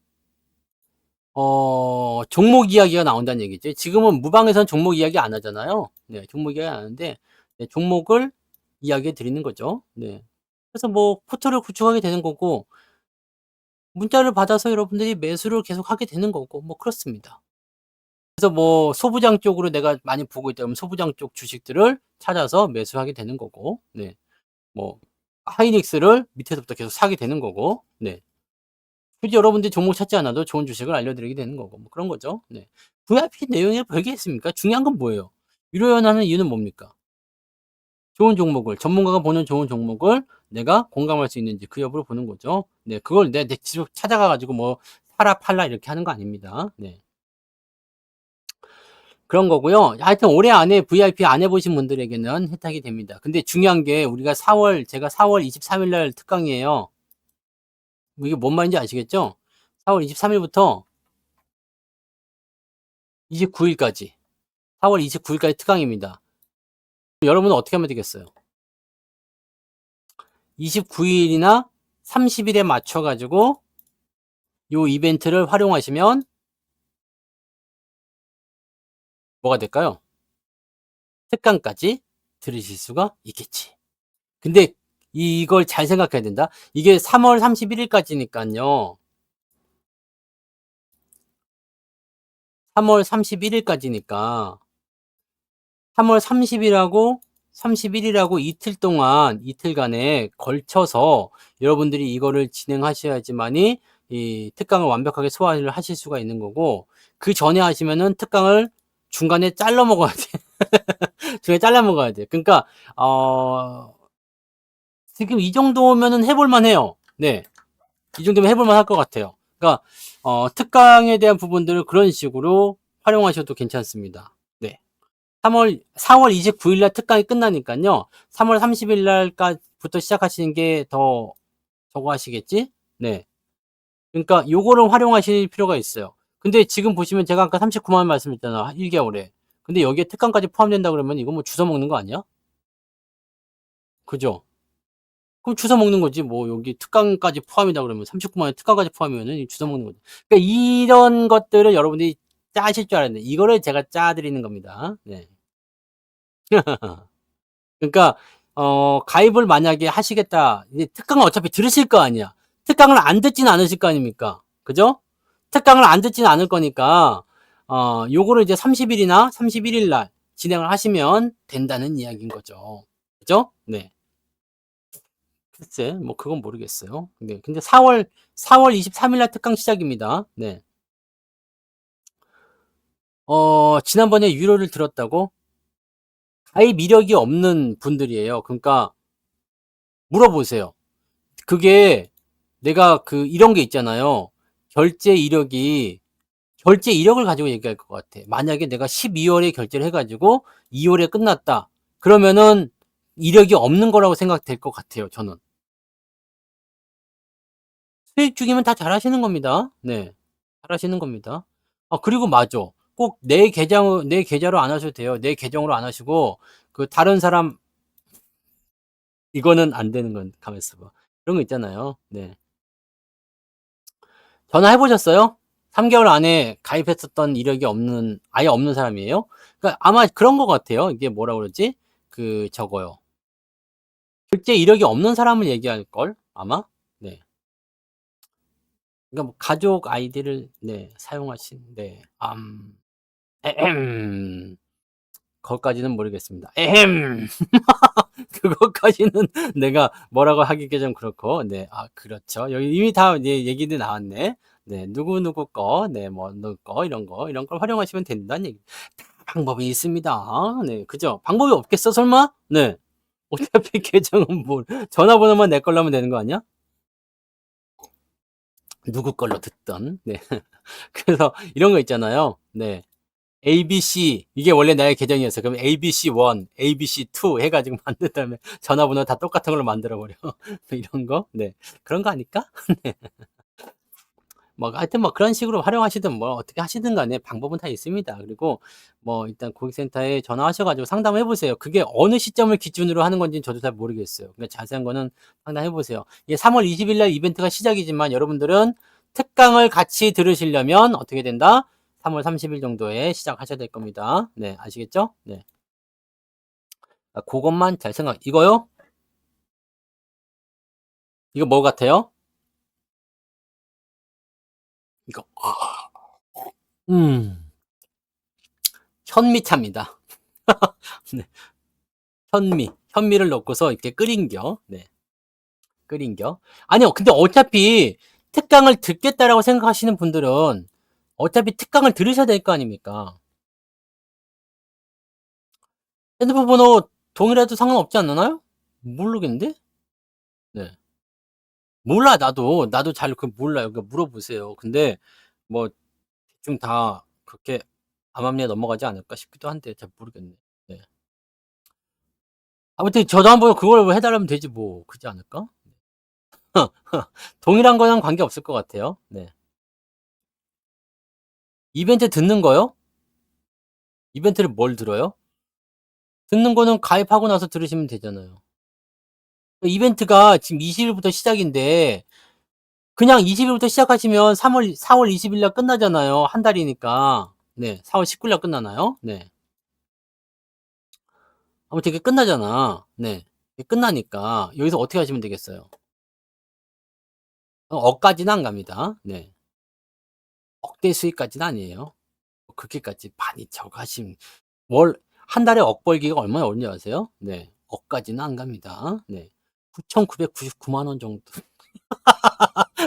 종목 이야기가 나온다는 얘기죠. 지금은 무방에서는 종목 이야기 안 하잖아요. 네, 종목 이야기 안 하는데, 네, 종목을 이야기해 드리는 거죠. 네. 그래서 뭐, 포트를 구축하게 되는 거고, 문자를 받아서 여러분들이 매수를 계속 하게 되는 거고, 뭐, 그렇습니다. 그래서 뭐, 소부장 쪽으로 내가 많이 보고 있다 그러면 소부장 쪽 주식들을 찾아서 매수하게 되는 거고, 네. 뭐, 하이닉스를 밑에서부터 계속 사게 되는 거고, 네. 굳이 여러분들이 종목 찾지 않아도 좋은 주식을 알려드리게 되는 거고, 뭐 그런 거죠. 네. VIP 내용이 별게 있습니까? 중요한 건 뭐예요? 유료연하는 이유는 뭡니까? 좋은 종목을, 전문가가 보는 좋은 종목을 내가 공감할 수 있는지 그 여부를 보는 거죠. 네. 그걸 내 직접 찾아가가지고 뭐, 사라, 팔라 이렇게 하는 거 아닙니다. 네. 그런 거고요. 하여튼 올해 안에 VIP 안 해보신 분들에게는 혜택이 됩니다. 근데 중요한 게 우리가 제가 4월 23일 날 특강이에요. 이게 뭔 말인지 아시겠죠? 4월 23일부터 29일까지. 4월 29일까지 특강입니다. 여러분은 어떻게 하면 되겠어요? 29일이나 30일에 맞춰가지고 요 이벤트를 활용하시면 뭐가 될까요? 특강까지 들으실 수가 있겠지. 근데 이걸 잘 생각해야 된다. 이게 3월 31일까지니까요. 3월 31일까지니까 3월 30일하고 31일하고 이틀간에 걸쳐서 여러분들이 이거를 진행하셔야지만이 이 특강을 완벽하게 소화를 하실 수가 있는 거고, 그 전에 하시면은 특강을 중간에 잘라 먹어야 돼. 중간에 잘라 먹어야 돼. 그러니까 지금 이 정도면은 해볼 만해요. 네. 이 정도면 해볼 만할 것 같아요. 그러니까 특강에 대한 부분들을 그런 식으로 활용하셔도 괜찮습니다. 네. 4월 29일 날 특강이 끝나니까요. 3월 30일 날부터 시작하시는 게 더 저거 하시겠지? 네. 그러니까 요거를 활용하실 필요가 있어요. 근데 지금 보시면 제가 아까 39만 원 말씀했잖아. 1개월에. 근데 여기에 특강까지 포함된다 그러면 이거 뭐 주워 먹는 거 아니야? 그죠? 그럼 주워 먹는 거지. 뭐 여기 특강까지 포함이다 그러면 39만 원 특강까지 포함이면은 주워 먹는 거지. 그러니까 이런 것들을 여러분들이 짜실 줄 알았는데 이거를 제가 짜 드리는 겁니다. 네. 그러니까 가입을 만약에 하시겠다. 이제 특강을 어차피 들으실 거 아니야. 특강을 안 듣지는 않으실 거 아닙니까? 그죠? 특강을 안 듣지는 않을 거니까 요거를 이제 30일이나 31일 날 진행을 하시면 된다는 이야기인 거죠. 그죠? 네. 글쎄, 뭐 그건 모르겠어요. 네. 근데 4월 23일 날 특강 시작입니다. 네. 지난번에 유료를 들었다고? 가입 이력이 없는 분들이에요. 그러니까 물어보세요. 그게 내가 이런 게 있잖아요. 결제 이력을 가지고 얘기할 것 같아. 만약에 내가 12월에 결제를 해가지고 2월에 끝났다. 그러면은 이력이 없는 거라고 생각될 것 같아요. 저는. 수익 중이면 다 잘하시는 겁니다. 네. 잘하시는 겁니다. 그리고 맞아. 꼭 내 계좌로 안 하셔도 돼요. 내 계정으로 안 하시고 다른 사람 이거는 안 되는 건 가만 있어 봐. 그런 거 있잖아요. 네. 전화해 보셨어요? 3개월 안에 가입했었던 이력이 아예 없는 사람이에요? 그러니까 아마 그런 것 같아요. 이게 뭐라 그러지? 저거요. 결제 이력이 없는 사람을 얘기할 걸 아마? 네. 그러니까 뭐 가족 아이디를 네, 사용하신 네. 에헴. 거기까지는 모르겠습니다. 에헴. 그것까지는 내가 뭐라고 하기가 좀 그렇고, 네. 그렇죠. 여기 이미 다 네, 얘기도 나왔네. 네. 누구누구 거, 네, 뭐, 누구 거, 이런 걸 활용하시면 된다는 얘기. 방법이 있습니다. 네. 그죠? 방법이 없겠어, 설마? 네. 어차피 계정은 전화번호만 내 걸로 하면 되는 거 아니야? 누구 걸로 듣던, 네. 그래서 이런 거 있잖아요. 네. ABC 이게 원래 나의 계정이었어요. 그럼 ABC1, ABC2 해가지고 만든 다음에 전화번호 다 똑같은 걸로 만들어 버려. 이런 거, 네, 그런 거 아닐까? 네. 뭐 하여튼 뭐 그런 식으로 활용하시든 뭐 어떻게 하시든 간에 방법은 다 있습니다. 그리고 뭐 일단 고객센터에 전화하셔가지고 상담해 보세요. 그게 어느 시점을 기준으로 하는 건지는 저도 잘 모르겠어요. 그러니까 자세한 거는 상담해 보세요. 이게 3월 20일 날 이벤트가 시작이지만 여러분들은 특강을 같이 들으시려면 어떻게 된다? 3월 30일 정도에 시작하셔야 될 겁니다. 네, 아시겠죠? 네. 그것만 잘 이거요? 이거 뭐 같아요? 이거. 음, 현미차입니다. 네, 현미를 넣고서 이렇게 끓인겨. 네, 끓인겨. 아니요, 근데 어차피 특강을 듣겠다라고 생각하시는 분들은 어차피 특강을 들으셔야 될 거 아닙니까? 핸드폰 번호 동일해도 상관없지 않나요? 모르겠는데? 네. 몰라, 나도 잘 몰라요. 그러니까 물어보세요. 근데 뭐 대충 다 그렇게 암암리에 넘어가지 않을까 싶기도 한데 잘 모르겠네. 네. 아무튼 저도 한번 그걸 해달라면 되지 뭐. 그렇지 않을까? 동일한 거랑 관계없을 것 같아요. 네. 이벤트 듣는 거요? 이벤트를 뭘 들어요? 듣는 거는 가입하고 나서 들으시면 되잖아요. 이벤트가 지금 20일부터 시작인데 그냥 20일부터 시작하시면 4월 20일 날 끝나잖아요. 한 달이니까. 네. 4월 19일 날 끝나나요? 네. 아무튼 이게 끝나잖아. 네. 이게 끝나니까 여기서 어떻게 하시면 되겠어요? 억까지는 안 갑니다. 네. 억대 수익까지는 아니에요. 그렇게까지 많이 저거 하시면 월 한 달에 억 벌기가 얼마나 어려운지 아세요? 네. 억까지는 안 갑니다. 네. 9,999만 원 정도.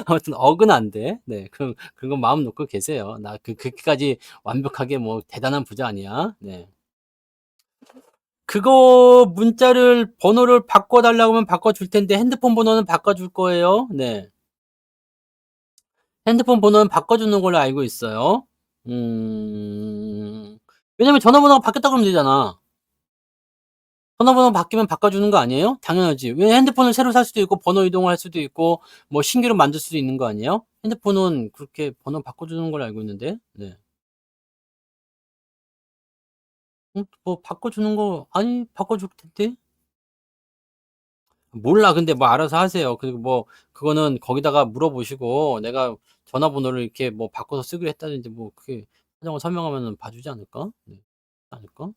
아무튼 억은 안 돼. 네. 그런 거 마음 놓고 계세요. 나 그렇게까지 완벽하게 뭐 대단한 부자 아니야. 네. 그거 번호를 바꿔 달라고 하면 바꿔 줄 텐데 핸드폰 번호는 바꿔 줄 거예요. 네. 핸드폰 번호는 바꿔 주는 걸로 알고 있어요. 음. 왜냐면 전화번호가 바뀌었다 그러면 되잖아. 전화번호 바뀌면 바꿔주는 거 아니에요? 당연하지. 왜 핸드폰을 새로 살 수도 있고 번호 이동을 할 수도 있고 뭐 신규로 만들 수도 있는 거 아니에요? 핸드폰은 그렇게 번호 바꿔주는 걸로 알고 있는데. 네. 뭐 바꿔주는 거 아니 바꿔줄 텐데. 몰라. 근데 뭐 알아서 하세요. 그리고 뭐 그거는 거기다가 물어보시고 내가 전화번호를 이렇게 뭐 바꿔서 쓰기로 했다든지 뭐 그게 사정을 설명하면은 봐주지 않을까? 네. 않을까?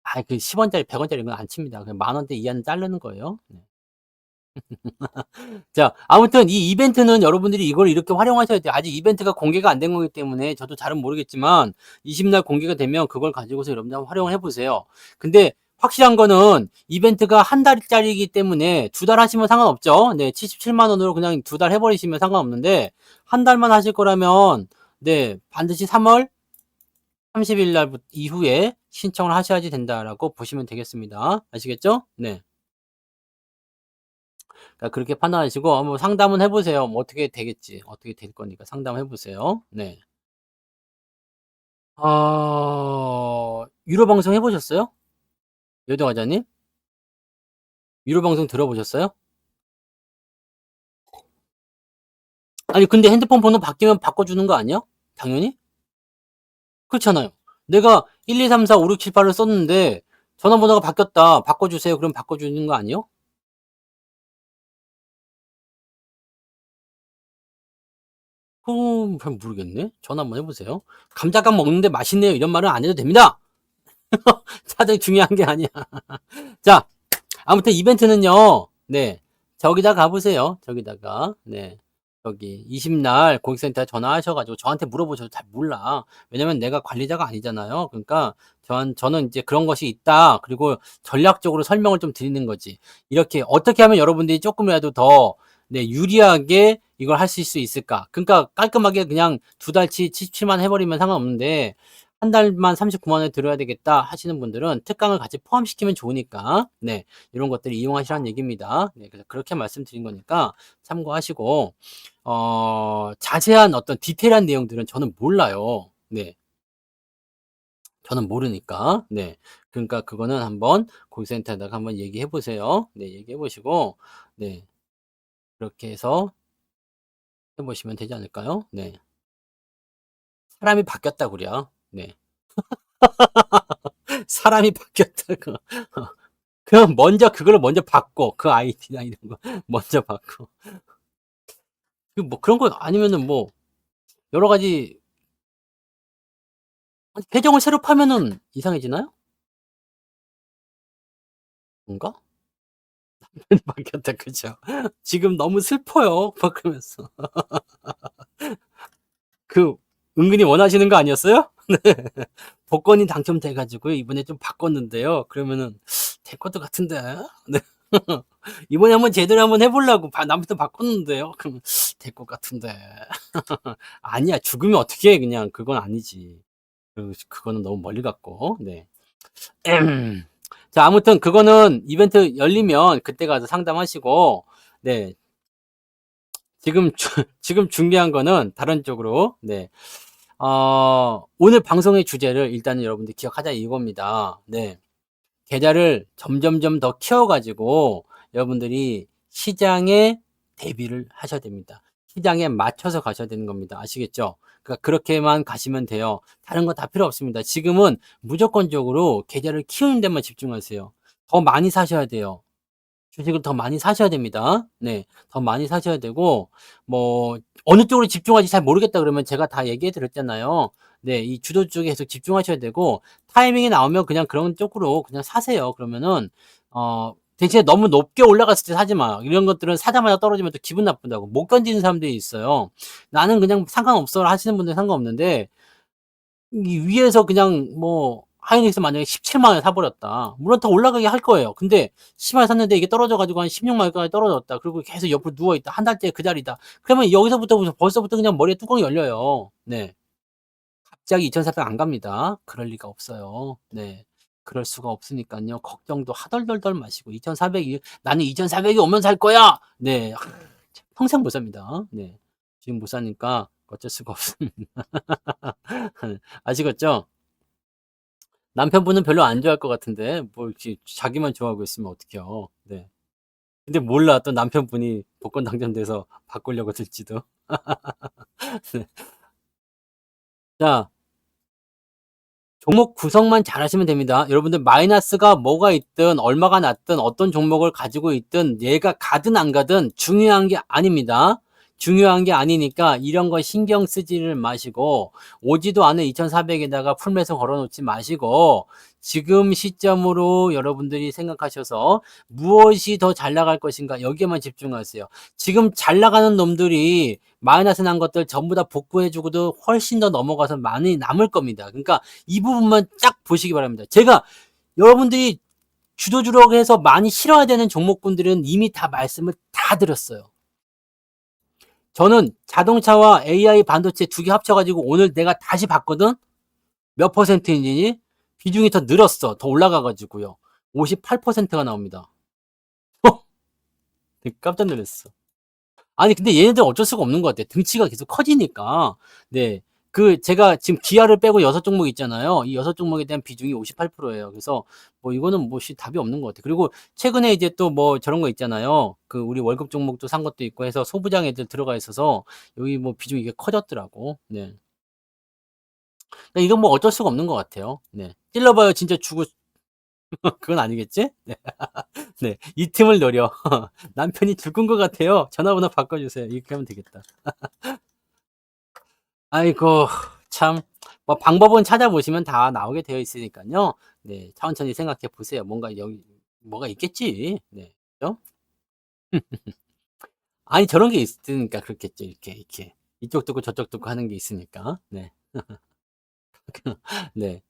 10원짜리 100원짜리 이런 건 안 칩니다. 그냥 만 원대 이하는 자르는 거예요. 네. 자, 아무튼 이 이벤트는 여러분들이 이걸 이렇게 활용하셔야 돼요. 아직 이벤트가 공개가 안 된 거기 때문에 저도 잘은 모르겠지만 20날 공개가 되면 그걸 가지고서 여러분들 한번 활용을 해보세요. 근데 확실한 거는 이벤트가 한 달짜리이기 때문에 두 달 하시면 상관없죠. 네, 77만 원으로 그냥 두 달 해버리시면 상관없는데 한 달만 하실 거라면 네, 반드시 3월 30일 날 이후에 신청을 하셔야지 된다라고 보시면 되겠습니다. 아시겠죠? 네. 그러니까 그렇게 판단하시고 한번 상담은 해보세요. 뭐 어떻게 되겠지. 어떻게 될 거니까 상담해보세요. 네. 유료 방송 해보셨어요? 여정화자님? 유료 방송 들어보셨어요? 아니, 근데 핸드폰 번호 바뀌면 바꿔주는 거 아니야? 당연히? 그렇잖아요. 내가 1, 2, 3, 4, 5, 6, 7, 8을 썼는데 전화번호가 바뀌었다. 바꿔주세요. 그럼 바꿔주는 거 아니요? 잘 모르겠네. 전화 한번 해보세요. 감자깡 먹는데 맛있네요. 이런 말은 안 해도 됩니다. 가장 중요한 게 아니야. 자, 아무튼 이벤트는요. 네. 저기다 가보세요. 저기다가. 네. 저기 20날 고객센터에 전화하셔가지고 저한테 물어보셔도 잘 몰라. 왜냐면 내가 관리자가 아니잖아요. 그러니까 저는 이제 그런 것이 있다. 그리고 전략적으로 설명을 좀 드리는 거지. 이렇게 어떻게 하면 여러분들이 조금이라도 더 네, 유리하게 이걸 하실 수 있을까? 그러니까 깔끔하게 그냥 2달치 77만 해버리면 상관없는데 한 달만 39만 원에 들어야 되겠다 하시는 분들은 특강을 같이 포함시키면 좋으니까 네, 이런 것들을 이용하시라는 얘기입니다. 네, 그래서 그렇게 말씀드린 거니까 참고하시고 자세한 어떤 디테일한 내용들은 저는 몰라요. 네, 저는 모르니까. 네, 그러니까 그거는 한번 고객센터에다가 한번 얘기해 보세요. 네, 얘기해 보시고 네, 그렇게 해서 해보시면 되지 않을까요? 네, 사람이 바뀌었다고요. 네, 사람이 바뀌었다고. 그럼 먼저 그걸 먼저 바꿔. 그 아이디나 이런 거 먼저 바꿔. 그 뭐 그런 거 아니면은 뭐 여러 가지 계정을 새로 파면은 이상해지나요? 뭔가? 바뀌었다. 그죠? 지금 너무 슬퍼요. 막 그러면서. 그 은근히 원하시는 거 아니었어요? 네. 복권이 당첨돼 가지고 이번에 좀 바꿨는데요. 그러면은 될 것도 같은데. 네. 이번에 한번 제대로 한번 해 보려고 남부터 바꿨는데요. 그럼 될 것 같은데. 아니야. 죽으면 어떻게 해 그냥. 그건 아니지. 그거는 너무 멀리 갔고. 네. 자, 아무튼 그거는 이벤트 열리면 그때 가서 상담하시고 네. 지금 중요한 거는 다른 쪽으로 네. 오늘 방송의 주제를 일단은 여러분들 기억하자 이겁니다. 네. 계좌를 점점점 더 키워가지고 여러분들이 시장에 대비를 하셔야 됩니다. 시장에 맞춰서 가셔야 되는 겁니다. 아시겠죠? 그러니까 그렇게만 가시면 돼요. 다른 거 다 필요 없습니다. 지금은 무조건적으로 계좌를 키우는 데만 집중하세요. 더 많이 사셔야 돼요. 주식을 더 많이 사셔야 됩니다. 네. 더 많이 사셔야 되고, 뭐, 어느 쪽으로 집중하지 잘 모르겠다 그러면 제가 다 얘기해 드렸잖아요. 네. 이 주도 쪽에 계속 집중하셔야 되고, 타이밍이 나오면 그냥 그런 쪽으로 그냥 사세요. 그러면은, 대신에 너무 높게 올라갔을 때 사지 마. 이런 것들은 사자마자 떨어지면 또 기분 나쁜다고. 못 견디는 사람들이 있어요. 나는 그냥 상관없어 하시는 분들은 상관없는데, 이 위에서 그냥 뭐 하이닉스 만약에 17만 원에 사버렸다. 물론 더 올라가게 할 거예요. 근데 10만 원에 샀는데 이게 떨어져가지고 한 16만 원까지 떨어졌다. 그리고 계속 옆으로 누워있다. 한 달째 그 자리다. 그러면 여기서부터 벌써부터 그냥 머리에 뚜껑이 열려요. 네. 갑자기 2,400 안 갑니다. 그럴 리가 없어요. 네. 그럴 수가 없으니까요. 걱정도 하덜덜덜 마시고 2,400이 나는 2,400이 오면 살 거야. 네. 평생 못 삽니다. 네. 지금 못 사니까 어쩔 수가 없습니다. 아시겠죠? 남편분은 별로 안 좋아할 것 같은데 뭐 이렇게 자기만 좋아하고 있으면 어떡해요. 네. 근데 몰라 또 남편분이 복권 당첨돼서 바꾸려고 들지도. 네. 자, 종목 구성만 잘하시면 됩니다. 여러분들 마이너스가 뭐가 있든 얼마가 났든 어떤 종목을 가지고 있든 얘가 가든 안 가든 중요한 게 아닙니다. 중요한 게 아니니까 이런 거 신경 쓰지를 마시고 오지도 않은 2,400에다가 풀매수 걸어놓지 마시고 지금 시점으로 여러분들이 생각하셔서 무엇이 더 잘 나갈 것인가 여기에만 집중하세요. 지금 잘 나가는 놈들이 마이너스 난 것들 전부 다 복구해주고도 훨씬 더 넘어가서 많이 남을 겁니다. 그러니까 이 부분만 쫙 보시기 바랍니다. 제가 여러분들이 주도주력 해서 많이 실어야 되는 종목군들은 이미 다 말씀을 다 드렸어요. 저는 자동차와 AI 반도체 두 개 합쳐가지고 오늘 내가 다시 봤거든? 몇 퍼센트인지 비중이 더 늘었어. 더 올라가가지고요. 58%가 나옵니다. 깜짝 놀랐어. 아니 근데 얘네들 어쩔 수가 없는 것 같아. 등치가 계속 커지니까. 네. 제가 지금 기아를 빼고 6종목 있잖아요. 이 6종목에 대한 비중이 58%예요. 그래서 뭐 이거는 뭐 답이 없는 것 같아요. 그리고 최근에 이제 또 뭐 저런 거 있잖아요. 우리 월급 종목도 산 것도 있고 해서 소부장 애들 들어가 있어서 여기 뭐 비중이 이게 커졌더라고. 네. 그러니까 이건 뭐 어쩔 수가 없는 것 같아요. 네. 찔러봐요. 진짜 죽을 그건 아니겠지? 네. 네. 이 틈을 노려. 남편이 죽은 것 같아요. 전화번호 바꿔주세요. 이렇게 하면 되겠다. 아이고, 참. 뭐 방법은 찾아보시면 다 나오게 되어 있으니까요. 네. 천천히 생각해 보세요. 뭔가 여기 뭐가 있겠지. 네. 그죠? 아니, 저런 게 있으니까 그렇겠죠. 이렇게. 이쪽 두고 저쪽 두고 하는 게 있으니까. 네. 네.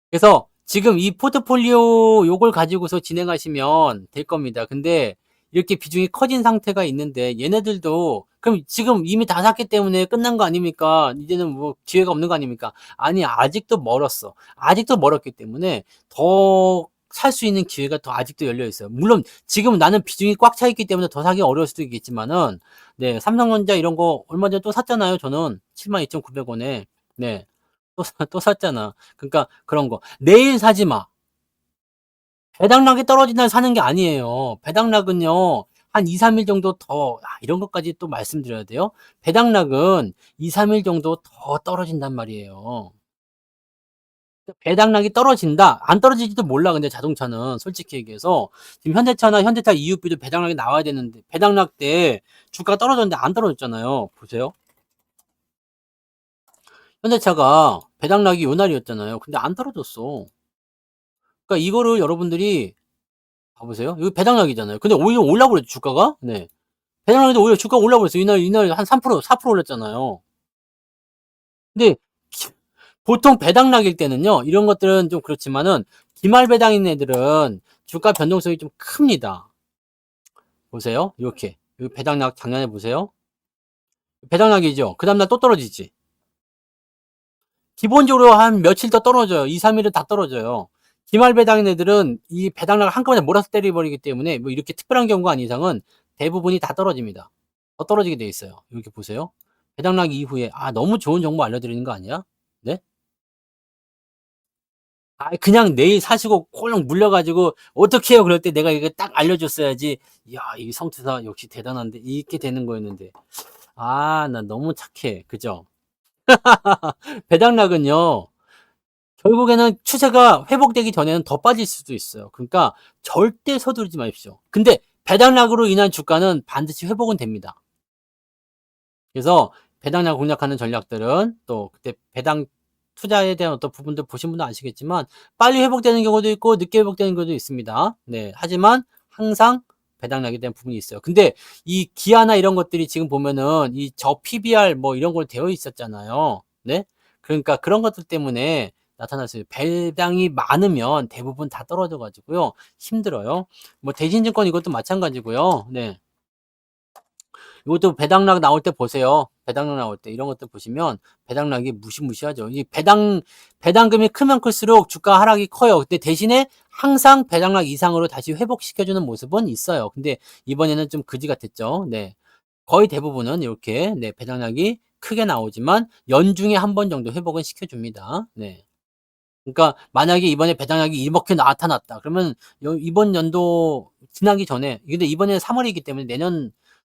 그래서 지금 이 포트폴리오 요걸 가지고서 진행하시면 될 겁니다. 근데 이렇게 비중이 커진 상태가 있는데 얘네들도 그럼 지금 이미 다 샀기 때문에 끝난 거 아닙니까? 이제는 뭐 기회가 없는 거 아닙니까? 아니, 아직도 멀었어. 아직도 멀었기 때문에 더 살 수 있는 기회가 더 아직도 열려 있어요. 물론 지금 나는 비중이 꽉 차 있기 때문에 더 사기 어려울 수도 있겠지만은, 네, 삼성전자 이런 거 얼마 전에 또 샀잖아요. 저는 72,900원에. 네. 또 샀잖아. 그러니까 그런 거. 내일 사지 마. 배당락이 떨어진 날 사는 게 아니에요. 배당락은요, 한 2, 3일 정도 더, 이런 것까지 또 말씀드려야 돼요. 배당락은 2, 3일 정도 더 떨어진단 말이에요. 배당락이 떨어진다. 안 떨어질지도 몰라. 근데 자동차는 솔직히 얘기해서 지금 현대차나 현대차 EUP도 배당락이 나와야 되는데 배당락 때 주가가 떨어졌는데 안 떨어졌잖아요. 보세요. 현대차가 배당락이 요 날이었잖아요. 근데 안 떨어졌어. 그러니까 이거를 여러분들이 봐보세요. 이거 배당락이잖아요. 근데 오히려 올라버렸죠, 주가가? 네. 배당락인데 오히려 주가가 올라버렸어요. 이날 한 3%, 4% 올랐잖아요. 근데 보통 배당락일 때는요, 이런 것들은 좀 그렇지만은, 기말 배당인 애들은 주가 변동성이 좀 큽니다. 보세요. 이렇게. 이 배당락 작년에 보세요. 배당락이죠. 그 다음날 또 떨어지지. 기본적으로 한 며칠 더 떨어져요. 2, 3일은 다 떨어져요. 기말 배당인 애들은 이 배당락을 한꺼번에 몰아서 때려버리기 때문에 뭐 이렇게 특별한 경우가 아닌 이상은 대부분이 다 떨어집니다. 더 떨어지게 돼 있어요. 이렇게 보세요. 배당락 이후에 너무 좋은 정보 알려드리는 거 아니야? 네? 그냥 내일 사시고 꼴렁 물려가지고 어떻게 해요? 그럴 때 내가 이거 딱 알려줬어야지. 이야, 이 성투사 역시 대단한데 이렇게 되는 거였는데. 나 너무 착해. 그죠? 배당락은요. 결국에는 추세가 회복되기 전에는 더 빠질 수도 있어요. 그러니까 절대 서두르지 마십시오. 근데 배당락으로 인한 주가는 반드시 회복은 됩니다. 그래서 배당락 공략하는 전략들은 또 그때 배당 투자에 대한 어떤 부분들 보신 분도 아시겠지만 빨리 회복되는 경우도 있고 늦게 회복되는 경우도 있습니다. 네. 하지만 항상 배당락에 대한 부분이 있어요. 근데 이 기아나 이런 것들이 지금 보면은 이 저 PBR 뭐 이런 걸 되어 있었잖아요. 네. 그러니까 그런 것들 때문에 나타났어요. 배당이 많으면 대부분 다 떨어져 가지고요. 힘들어요. 뭐 대신증권 이것도 마찬가지고요. 네. 이것도 배당락 나올 때 보세요. 배당락 나올 때 이런 것들 보시면 배당락이 무시무시하죠. 이 배당금이 크면 클수록 주가 하락이 커요. 근데 대신에 항상 배당락 이상으로 다시 회복시켜주는 모습은 있어요. 근데 이번에는 좀 그지 같았죠. 네. 거의 대부분은 이렇게 네, 배당락이 크게 나오지만 연중에 한 번 정도 회복은 시켜줍니다. 네. 그러니까 만약에 이번에 배당락이 이렇게 나타났다. 그러면 이번 연도 지나기 전에 근데 이번에는 3월이기 때문에 내년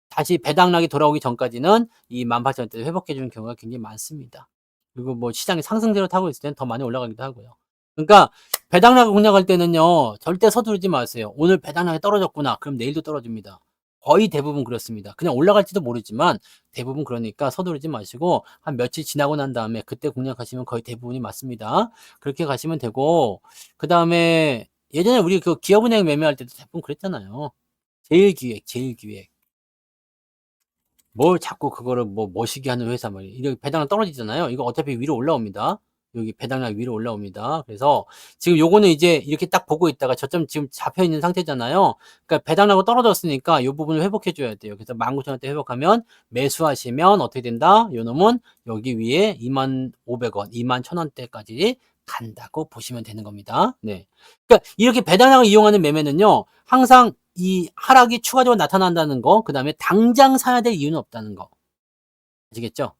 다시 배당락이 돌아오기 전까지는 이 18,000원대를 회복해 주는 경우가 굉장히 많습니다. 그리고 뭐 시장이 상승세로 타고 있을 때는 더 많이 올라가기도 하고요. 그러니까 배당락을 공략할 때는요. 절대 서두르지 마세요. 오늘 배당락이 떨어졌구나. 그럼 내일도 떨어집니다. 거의 대부분 그렇습니다. 그냥 올라갈지도 모르지만 대부분 그러니까 서두르지 마시고 한 며칠 지나고 난 다음에 그때 공략하시면 거의 대부분이 맞습니다. 그렇게 가시면 되고 그다음에 예전에 우리 기업은행 매매할 때도 대부분 그랬잖아요. 제일기획. 뭘 자꾸 그거를 뭐 멋이게 하는 회사 말이에요. 이렇게 배당은 떨어지잖아요. 이거 어차피 위로 올라옵니다. 여기 배당락 위로 올라옵니다. 그래서 지금 요거는 이제 이렇게 딱 보고 있다가 저점 지금 잡혀 있는 상태잖아요. 그러니까 배당락은 떨어졌으니까 요 부분을 회복해 줘야 돼요. 그래서 19,000원대 회복하면 매수하시면 어떻게 된다? 요 놈은 여기 위에 25,000원, 21,000원대까지 간다고 보시면 되는 겁니다. 네. 그러니까 이렇게 배당락을 이용하는 매매는요. 항상 이 하락이 추가적으로 나타난다는 거, 그다음에 당장 사야 될 이유는 없다는 거. 아시겠죠?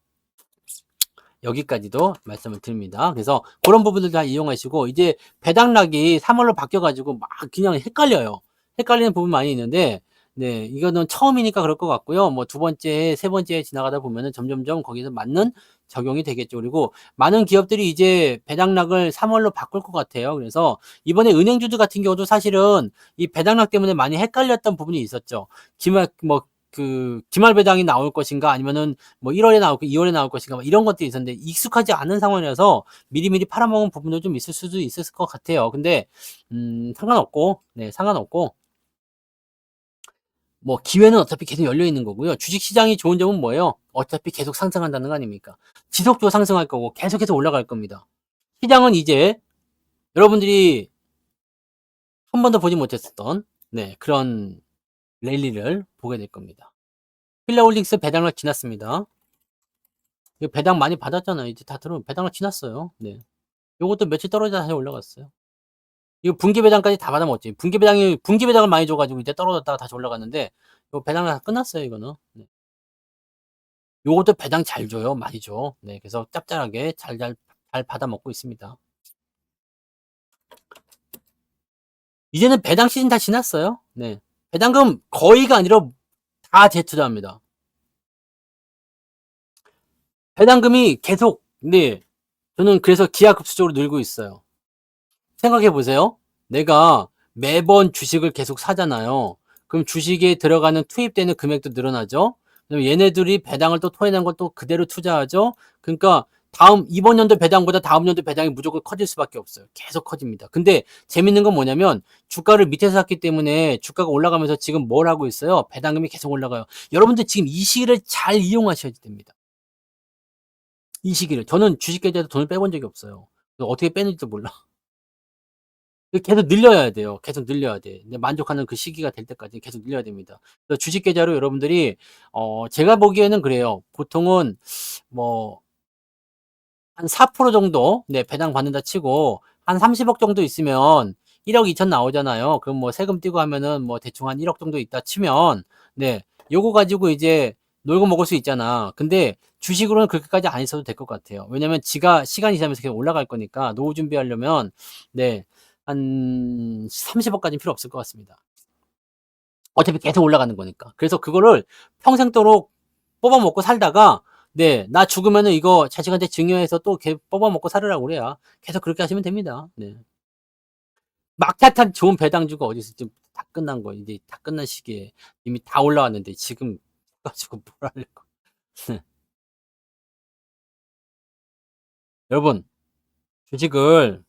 여기까지도 말씀을 드립니다. 그래서 그런 부분들 다 이용하시고 이제 배당락이 3월로 바뀌어 가지고 막 그냥 헷갈려요. 헷갈리는 부분 많이 있는데 네 이거는 처음이니까 그럴 것 같고요. 뭐 두 번째, 세 번째 지나가다 보면은 점점점 거기서 맞는 적용이 되겠죠. 그리고 많은 기업들이 이제 배당락을 3월로 바꿀 것 같아요. 그래서 이번에 은행주들 같은 경우도 사실은 이 배당락 때문에 많이 헷갈렸던 부분이 있었죠. 기말 뭐 기말 배당이 나올 것인가 아니면은 뭐 1 월에 나올 거 2 월에 나올 것인가 뭐 이런 것들이 있었는데 익숙하지 않은 상황이라서 미리미리 팔아먹은 부분도 좀 있을 수도 있었을 것 같아요. 근데 상관없고 네 상관없고 뭐 기회는 어차피 계속 열려 있는 거고요. 주식 시장이 좋은 점은 뭐예요? 어차피 계속 상승한다는 거 아닙니까? 지속적으로 상승할 거고 계속해서 올라갈 겁니다. 시장은 이제 여러분들이 한 번도 보지 못했었던 네 그런 랠리를 보게 될 겁니다. 필라홀릭스 배당락 지났습니다. 이거 배당 많이 받았잖아요. 이제 다 들어 배당락 지났어요. 네. 요것도 며칠 떨어지다 다시 올라갔어요. 이거 분기 배당까지 다 받아먹었지. 분기 배당을 많이 줘 가지고 이제 떨어졌다가 다시 올라갔는데 요 배당락 다 끝났어요, 이거는. 네. 요것도 배당 잘 줘요. 많이 줘. 네. 그래서 짭짤하게 잘 받아먹고 있습니다. 이제는 배당 시즌 다 지났어요. 네. 배당금 거의가 아니라 다 재투자합니다. 배당금이 계속 네. 저는 그래서 기하급수적으로 늘고 있어요. 생각해 보세요. 내가 매번 주식을 계속 사잖아요. 그럼 주식에 들어가는 투입되는 금액도 늘어나죠. 그럼 얘네들이 배당을 또 토해낸 걸 또 그대로 투자하죠. 그러니까 이번 연도 배당보다 다음 연도 배당이 무조건 커질 수밖에 없어요. 계속 커집니다. 근데 재밌는 건 뭐냐면 주가를 밑에서 샀기 때문에 주가가 올라가면서 지금 뭘 하고 있어요? 배당금이 계속 올라가요. 여러분들 지금 이 시기를 잘 이용하셔야 됩니다. 이 시기를. 저는 주식 계좌에서 돈을 빼본 적이 없어요. 어떻게 빼는지도 몰라. 계속 늘려야 돼요. 계속 늘려야 돼. 근데 만족하는 그 시기가 될 때까지 계속 늘려야 됩니다. 그래서 주식 계좌로 여러분들이 제가 보기에는 그래요. 보통은 뭐 한 4% 정도 네 배당 받는다 치고 한 30억 정도 있으면 1억 2천 나오잖아요. 그럼 뭐 세금 떼고 하면은 뭐 대충 한 1억 정도 있다 치면 네 요거 가지고 이제 놀고 먹을 수 있잖아. 근데 주식으로는 그렇게까지 안 있어도 될 것 같아요. 왜냐면 지가 시간이 지나면서 계속 올라갈 거니까 노후 준비하려면 네 한 30억 까지는 필요 없을 것 같습니다. 어차피 계속 올라가는 거니까. 그래서 그거를 평생도록 뽑아 먹고 살다가 네 나 죽으면은 이거 자식한테 증여해서 또 뽑아 먹고 살으라고 그래야. 계속 그렇게 하시면 됩니다. 네. 막타탄 좋은 배당주가 어디 있어. 지금 다 끝난 거 이제 다 끝난 시기에 이미 다 올라왔는데 지금 가지고 뭘 하려고. 여러분 주식을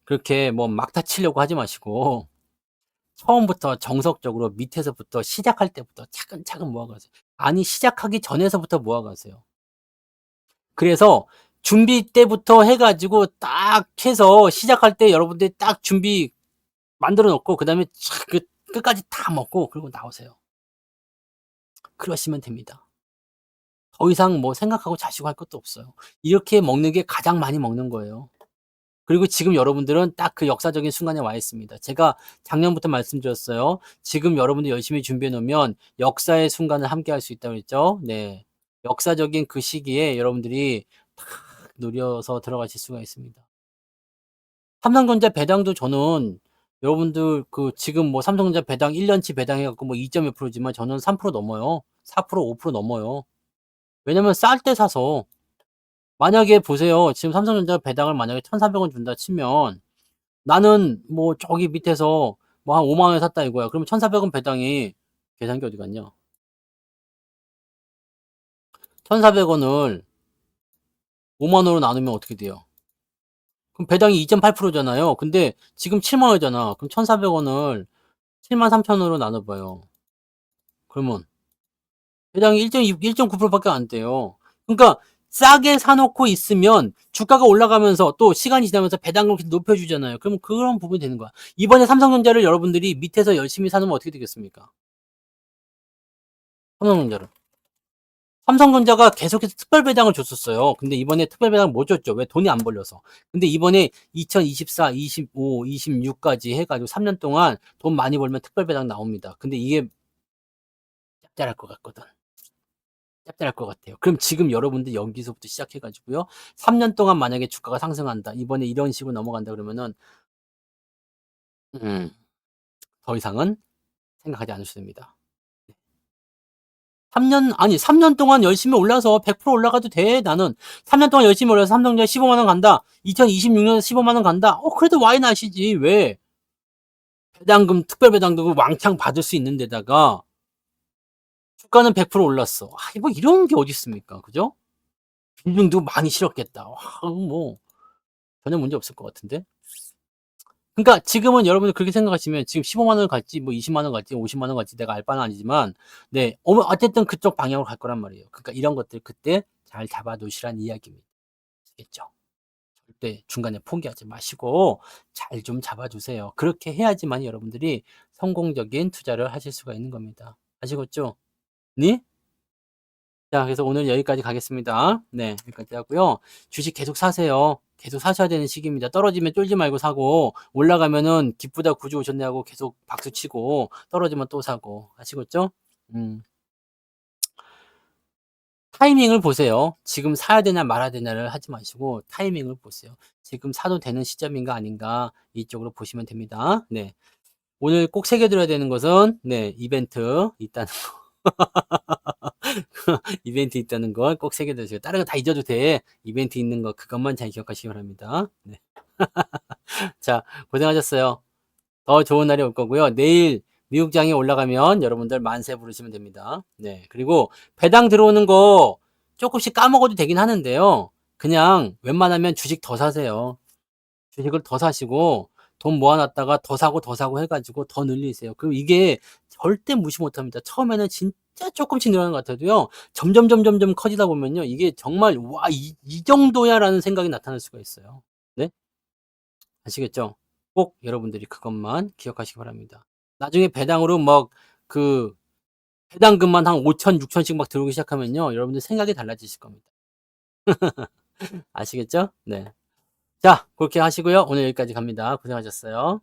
그렇게 뭐 막타 치려고 하지 마시고 처음부터 정석적으로 밑에서부터 시작할 때부터 차근차근 모아가세요. 아니 시작하기 전에서부터 모아가세요. 그래서 준비 때부터 해 가지고 딱 해서 시작할 때 여러분들이 딱 준비 만들어 놓고 그다음에 끝까지 다 먹고 그리고 나오세요. 그러시면 됩니다. 더 이상 뭐 생각하고 자시고 할 것도 없어요. 이렇게 먹는 게 가장 많이 먹는 거예요. 그리고 지금 여러분들은 딱 그 역사적인 순간에 와 있습니다. 제가 작년부터 말씀드렸어요. 지금 여러분들 열심히 준비해 놓으면 역사의 순간을 함께 할 수 있다고 그랬죠. 네. 역사적인 그 시기에 여러분들이 탁 누려서 들어가실 수가 있습니다. 삼성전자 배당도 저는 여러분들 지금 뭐 삼성전자 배당 1 년치 배당해 갖고 뭐 2. 몇 프로지만 저는 3% 넘어요. 4% 5% 넘어요. 왜냐면 쌀 때 사서. 만약에 보세요. 지금 삼성전자 배당을 만약에 1,400원 준다 치면 나는 뭐 저기 밑에서 뭐 한 5만 원에 샀다 이거야. 그러면 1,400원 배당이 계산기 어디 갔냐? 1,400원을 5만 원으로 나누면 어떻게 돼요? 그럼 배당이 2.8% 잖아요. 근데 지금 7만 원이잖아. 그럼 1,400원을 73,000원으로 나눠 봐요. 그러면 배당이 1.9% 밖에 안 돼요. 그러니까 싸게 사 놓고 있으면 주가가 올라가면서 또 시간이 지나면서 배당을 계속 높여 주잖아요. 그러면 그런 부분이 되는 거야. 이번에 삼성전자를 여러분들이 밑에서 열심히 사 놓으면 어떻게 되겠습니까? 삼성전자를. 삼성전자가 계속해서 특별 배당을 줬었어요. 근데 이번에 특별 배당을 못 줬죠. 왜? 돈이 안 벌려서. 근데 이번에 2024, 25, 26까지 해 가지고 3년 동안 돈 많이 벌면 특별 배당 나옵니다. 근데 이게 짭짤할 것 같거든. 짭짤할 것 같아요. 그럼 지금 여러분들 여기서부터 시작해 가지고요. 3년 동안 만약에 주가가 상승한다. 이번에 이런 식으로 넘어간다 그러면은 음 더 이상은 생각하지 않으셔도 됩니다. 3년 동안 열심히 올라서 100% 올라가도 돼. 나는 3년 동안 열심히 올라서 삼성전자 15만 원 간다. 2026 년에 15만 원 간다. 그래도 와인 하시지. 왜? 배당금 특별 배당금을 왕창 받을 수 있는 데다가 주가는 100% 올랐어. 뭐 이런 게 어디 있습니까? 그죠? 비중도 많이 실었겠다. 뭐 전혀 문제 없을 것 같은데. 그러니까 지금은 여러분들 그렇게 생각하시면 지금 15만 원을 갈지 뭐 20만 원 갈지 50만 원 갈지 내가 알 바는 아니지만 네. 어쨌든 그쪽 방향으로 갈 거란 말이에요. 그러니까 이런 것들 그때 잘 잡아 놓으시라는 이야기입니다. 아시겠죠? 절대 중간에 포기하지 마시고 잘 좀 잡아 주세요. 그렇게 해야지만 여러분들이 성공적인 투자를 하실 수가 있는 겁니다. 아시겠죠? 네? 자, 그래서 오늘 여기까지 가겠습니다. 네, 여기까지 하고요. 주식 계속 사세요. 계속 사셔야 되는 시기입니다. 떨어지면 쫄지 말고 사고, 올라가면은 기쁘다 구주 오셨네 하고 계속 박수 치고, 떨어지면 또 사고. 아시겠죠? 음, 타이밍을 보세요. 지금 사야 되냐 말아야 되냐를 하지 마시고, 타이밍을 보세요. 지금 사도 되는 시점인가 아닌가, 이쪽으로 보시면 됩니다. 네. 오늘 꼭 새겨들어야 되는 것은, 네, 이벤트 있다는 이벤트 있다는 걸 꼭 새겨두세요. 다른 거 다 잊어도 돼. 이벤트 있는 거 그것만 잘 기억하시기 바랍니다. 네. 자, 고생하셨어요. 더 좋은 날이 올 거고요. 내일 미국장이 올라가면 여러분들 만세 부르시면 됩니다. 네. 그리고 배당 들어오는 거 조금씩 까먹어도 되긴 하는데요. 그냥 웬만하면 주식 더 사세요. 주식을 더 사시고 돈 모아놨다가 더 사고 해가지고 더 늘리세요. 그럼 이게 절대 무시 못합니다. 처음에는 진짜 조금씩 늘어나는 것 같아도요. 점점 커지다 보면요. 이게 정말 와, 이 정도야라는 생각이 나타날 수가 있어요. 네? 아시겠죠? 꼭 여러분들이 그것만 기억하시기 바랍니다. 나중에 배당으로 그 배당금만 한 5천, 6천씩 막 들어오기 시작하면요. 여러분들 생각이 달라지실 겁니다. 아시겠죠? 네. 자, 그렇게 하시고요. 오늘 여기까지 갑니다. 고생하셨어요.